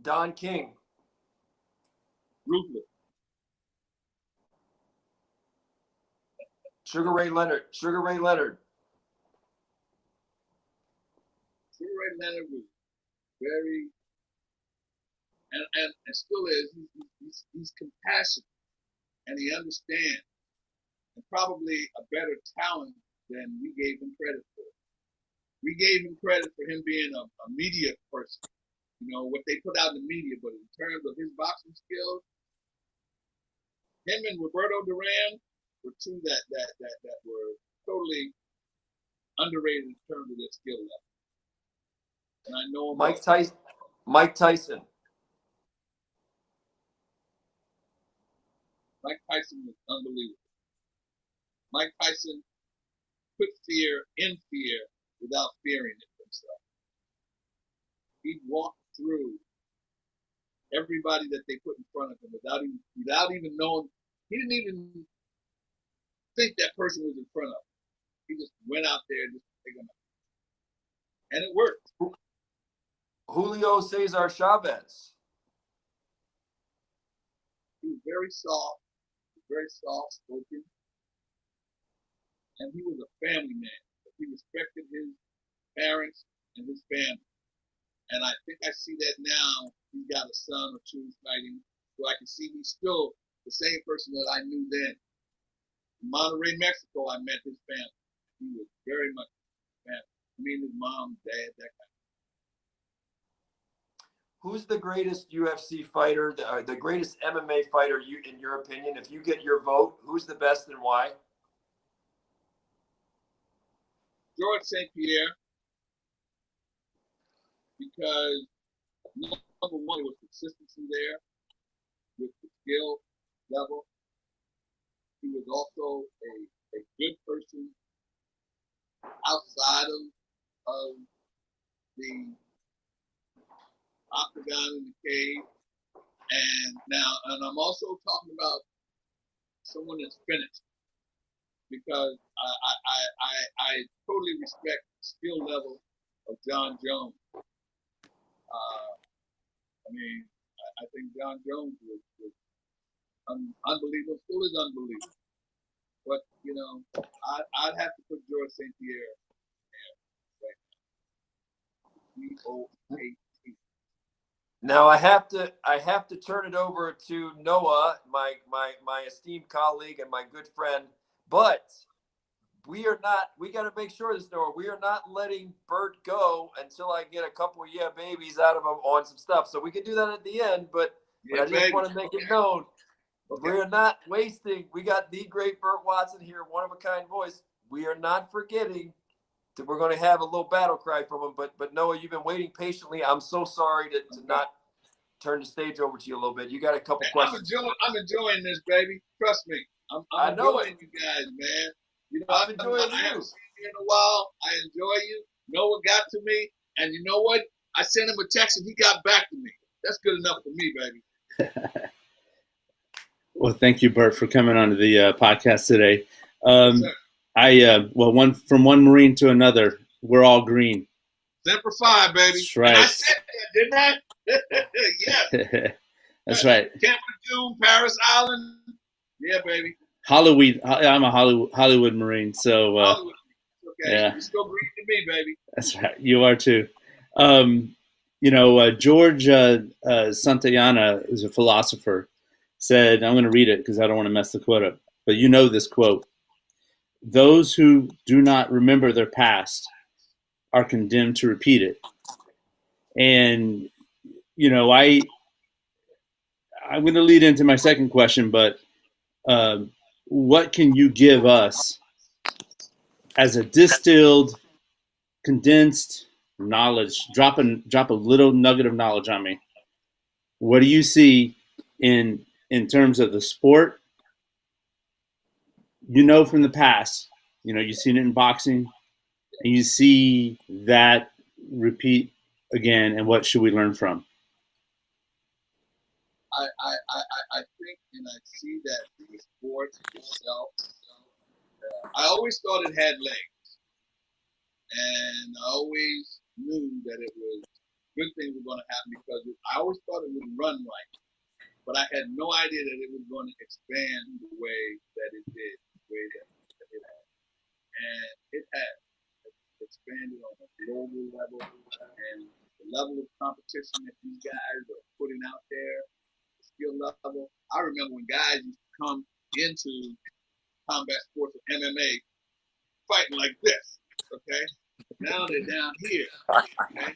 Don King. Ruthless. Sugar Ray Leonard. Sugar Ray Leonard was very, and still is. He's compassionate, and he understands, and probably a better talent than we gave him credit for. We gave him credit for him being a media person, what they put out in the media, but in terms of his boxing skills, him and Roberto Duran were 2 that were totally underrated in terms of their skill level. And I know him. Mike Tyson. Mike Tyson was unbelievable. Mike Tyson put fear in fear without fearing it himself. He walked through everybody that they put in front of him without even knowing. He didn't even think that person was in front of him. He just went out there and just picked them up. And it worked. Julio Cesar Chavez. He was very soft-spoken, and he was a family man. He respected his parents and his family. And I think I see that now, he's got a son or two fighting. So I can see he's still the same person that I knew then. In Monterrey, Mexico, I met his family. He was very much family. I mean, his mom, dad, that kind of. Who's the greatest UFC fighter, the greatest MMA fighter, in your opinion? If you get your vote, who's the best and why? George St. Pierre, because number one, there was consistency there with the skill level. He was also a good person outside of the octagon in the cage. And I'm also talking about someone that's finished, because I totally respect the skill level of John Jones. I mean, I think John Jones was unbelievable, still is unbelievable. But, you know, I'd have to put George St. Pierre right now. G-O-A-T. Now I have to turn it over to Noah, my esteemed colleague and my good friend. But we got to make sure this, Noah, we are not letting Burt go until I get a couple of Yeaahhh Babies out of him on some stuff. So we can do that at the end, but I just want to make it known. Okay. We're not wasting. We got the great Burt Watson here, one of a kind voice. We are not forgetting that we're going to have a little battle cry from him. But Noah, you've been waiting patiently. I'm so sorry to not turn the stage over to you a little bit. You got a couple questions. I'm enjoying this, baby. Trust me. I'm enjoying you guys, man. You know, I'm enjoying I haven't seen you in a while. I enjoy you. Noah got to me, and you know what? I sent him a text, and he got back to me. That's good enough for me, baby. Well, thank you, Burt, for coming on to the podcast today. From one Marine to another, we're all green. Semper Fi, baby. That's right. And I said that, didn't I? Yeah. That's right. Camp June, Paris Island. Yeah, baby. Hollywood. I'm a Hollywood Marine, so Hollywood. Okay. Yeah. You're still green to me, baby. That's right. You are too. George Santayana is a philosopher. Said, I'm going to read it because I don't want to mess the quote up. But you know this quote: "Those who do not remember their past are condemned to repeat it." And I'm going to lead into my second question, but what can you give us as a distilled, condensed knowledge? Drop a little nugget of knowledge on me. What do you see in terms of the sport, from the past? You've seen it in boxing, and you see that repeat again, and what should we learn from? I think, and I see that the sport itself, I always thought it had legs, and I always knew that it was good things were going to happen, because I always thought it would run right. But I had no idea that it was going to expand the way that it did, the way that it had. And it has expanded on a global level, and the level of competition that these guys are putting out there, the skill level. I remember when guys used to come into combat sports or MMA fighting like this, okay? Now they're down here, okay?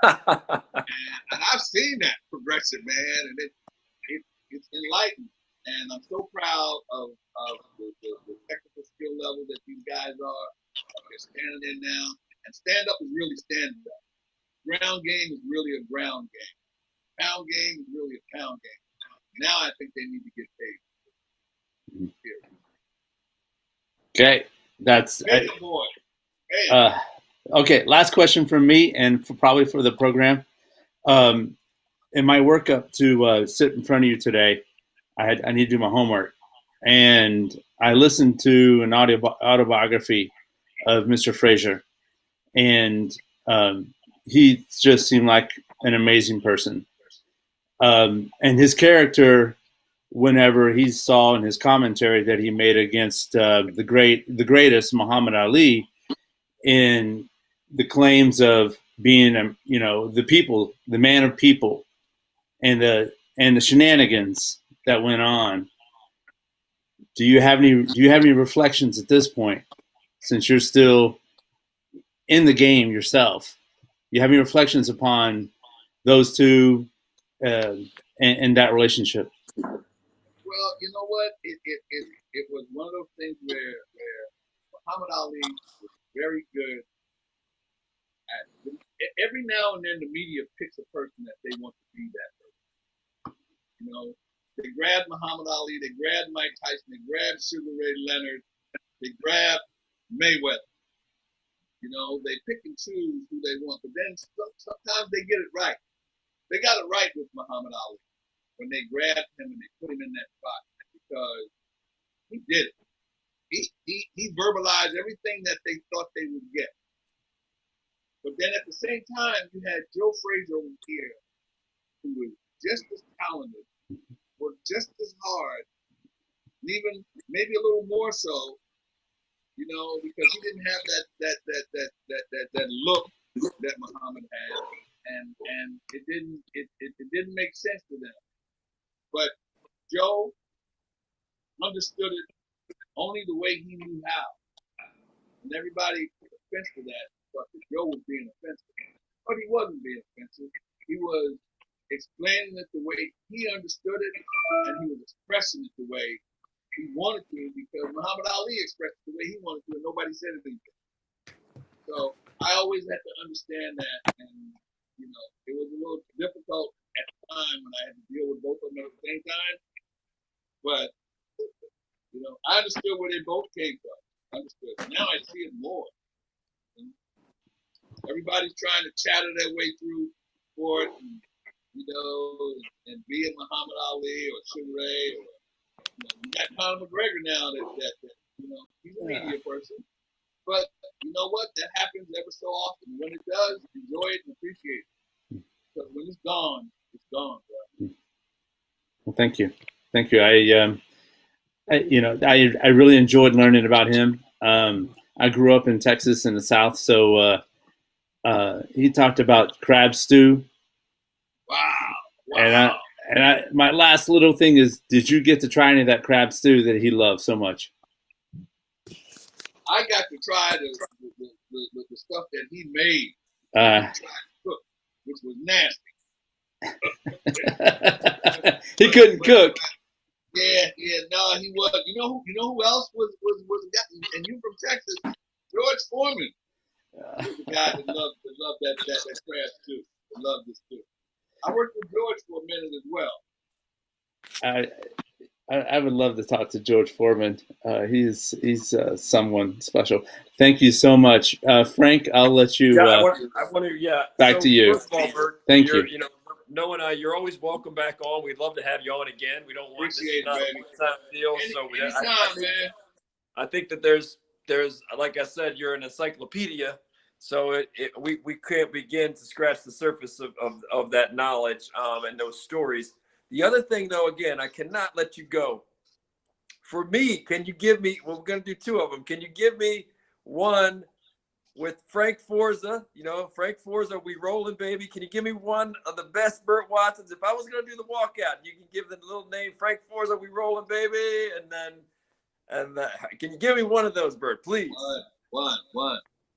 and I've seen that progression, man, and it's enlightened, and I'm so proud of the technical skill level that these guys are. They're standing in now, and stand up is really stand up. Ground game is really a ground game. Pound game is really a pound game. Now I think they need to get paid. Okay, that's hey, boy. Hey. Okay. Last question from me, and probably for the program. In my workup to sit in front of you today, I need to do my homework, and I listened to an autobiography of Mr. Frazier, and he just seemed like an amazing person. And his character, whenever he saw in his commentary that he made against the greatest Muhammad Ali, in the claims of being, the man of people, and the shenanigans that went on. Do you have any reflections at this point, since you're still in the game yourself? You have any reflections upon those two and that relationship? Well, you know what? It was one of those things where Muhammad Ali was very good at. Every now and then, the media picks a person that they want to be that person. You know, they grabbed Muhammad Ali, they grabbed Mike Tyson, they grabbed Sugar Ray Leonard, they grabbed Mayweather. You know, they pick and choose who they want, but then sometimes they get it right. They got it right with Muhammad Ali when they grabbed him and they put him in that spot, because he did it. He verbalized everything that they thought they would get. But then at the same time, you had Joe Frazier over here, who was just as talented, worked just as hard, and even maybe a little more so, you know, because he didn't have that look that Muhammad had, and it didn't make sense to them. But Joe understood it only the way he knew how, and everybody took offense to that. But Joe was being offensive, but he wasn't being offensive. He was explaining it the way he understood it, and he was expressing it the way he wanted to, because Muhammad Ali expressed it the way he wanted to, and nobody said anything. So I always had to understand that, and you know, it was a little difficult at the time when I had to deal with both of them at the same time. But you know, I understood where they both came from. Understood. Now I see it more. Everybody's trying to chatter their way through sport, and, you know, and be a Muhammad Ali or Sugar Ray, or you know, you got Conor McGregor now that you know, he's a media person. But you know what? That happens ever so often. When it does, enjoy it and appreciate it. Because when it's gone, bro. Well, thank you. I really enjoyed learning about him. I grew up in Texas in the South, so he talked about crab stew. Wow. And my last little thing is, did you get to try any of that crab stew that he loved so much? I got to try the stuff that he made. Tried to cook, which was nasty. He couldn't cook. Yeah, no, he was. You know who else was and you from Texas? George Foreman was the guy that loved that crab stew. That loved this too. I worked with George for a minute as well. I would love to talk to George Foreman. He's someone special. Thank you so much, Frank. I'll let you. I want to. Back to you. First of all, Burt, thank you. You know, Noah and I, you're always welcome back on. We'd love to have you on again. We don't want Appreciate this it, not a one-time deal. I think that there's like I said, you're an encyclopedia. So we can't begin to scratch the surface of that knowledge and those stories. The other thing, though, again, I cannot let you go. For me, can you give me, well, we're going to do two of them. Can you give me one with Frank Forza? You know, Frank Forza, we rolling, baby. Can you give me one of the best Burt Watsons? If I was going to do the walkout, you can give the little name, Frank Forza, we rolling, baby. And can you give me one of those, Burt, please? One.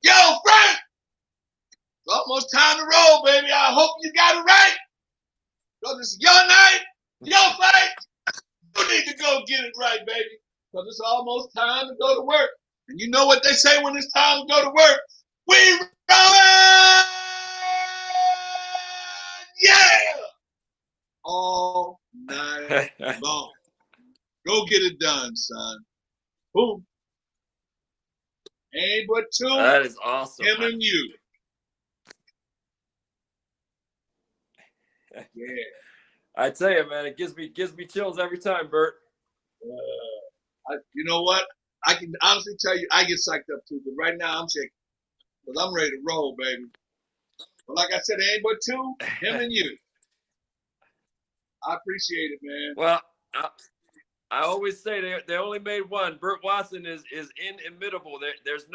Yo, Frank! It's almost time to roll, baby. I hope you got it right. Because it's your night, your fight. You need to go get it right, baby. Because it's almost time to go to work. And you know what they say when it's time to go to work? We rolling! Yeah! All night long. Go get it done, son. Boom. Ain't but two. That is awesome. Him and you. Yeah. I tell you, man, it gives me chills every time, Burt. You know what? I can honestly tell you, I get psyched up too. But right now, I'm shaking because I'm ready to roll, baby. But like I said, it ain't but two, him and you. I appreciate it, man. Well, I always say they only made one. Burt Watson is inimitable. There's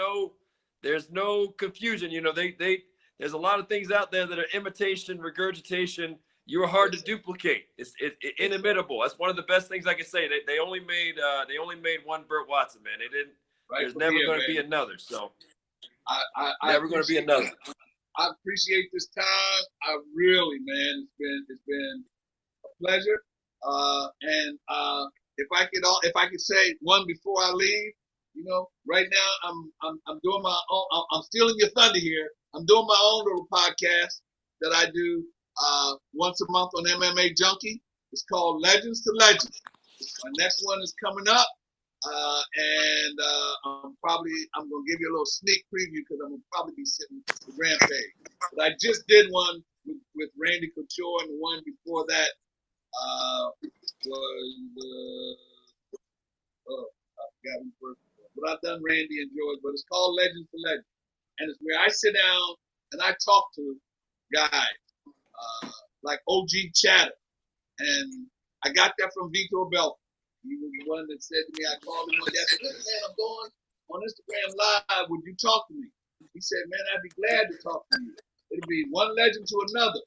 no confusion. You know, there's a lot of things out there that are imitation, regurgitation. You were hard to duplicate. It's inimitable. That's one of the best things I can say. They only made one Burt Watson, man. They didn't. Right There's never going to be another. So never going to be another. I appreciate this time. I really, man, it's been a pleasure. If I could say one before I leave, you know, right now I'm doing my own. I'm stealing your thunder here. I'm doing my own little podcast that I do once a month on MMA Junkie. It's called Legends to Legends. My next one is coming up, and I'm gonna give you a little sneak preview because I'm gonna probably be sitting the Rampage. But I just did one with Randy Couture, and the one before that was I forgot who first. But I've done Randy and George. But it's called Legends to Legends, and it's where I sit down and I talk to guys like OG Chatter, and I got that from Vitor Belfort. He was the one that said to me, I called him one day, I said, listen, man, I'm going on Instagram Live. Would you talk to me? He said, man, I'd be glad to talk to you. It'll be one legend to another.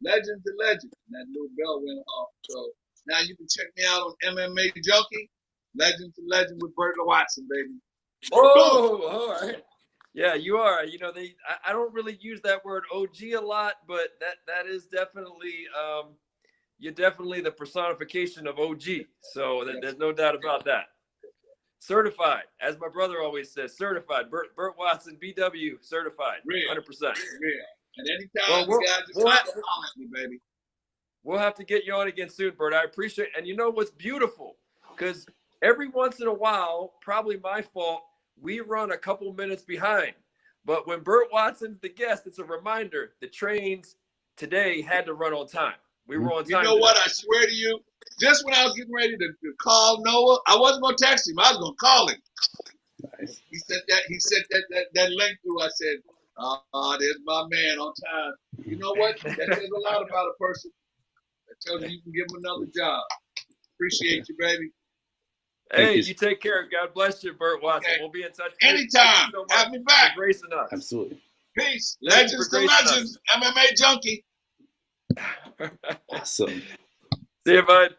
Legend to legend. And that little bell went off. So now you can check me out on MMA Junkie. Legend to legend with Burt Watson, baby. Oh, all right. Yeah, you are. You know, I don't really use that word OG a lot, but that is definitely you're definitely the personification of OG. So there's no doubt about that. Certified, as my brother always says, certified. Burt Watson, BW, certified, 100%. Real. And anytime you guys just holler at me, baby. We'll have to get you on again soon, Burt. I appreciate it. And you know what's beautiful? Because every once in a while, probably my fault, we run a couple minutes behind. But when Burt Watson's the guest, it's a reminder the trains today had to run on time. We were on time. You know what? I swear to you, just when I was getting ready to call Noah, I wasn't going to text him. I was going to call him. Nice. He sent that link through. I said, there's my man on time. You know what? That says a lot about a person. That tells you can give him another job. Appreciate you, baby. Hey, you take care. God bless you, Burt Watson. Okay. We'll be in touch. Anytime. So have me back. Gracing us. Absolutely. Peace. Legends to legends. MMA Junkie. Awesome. See you, bud.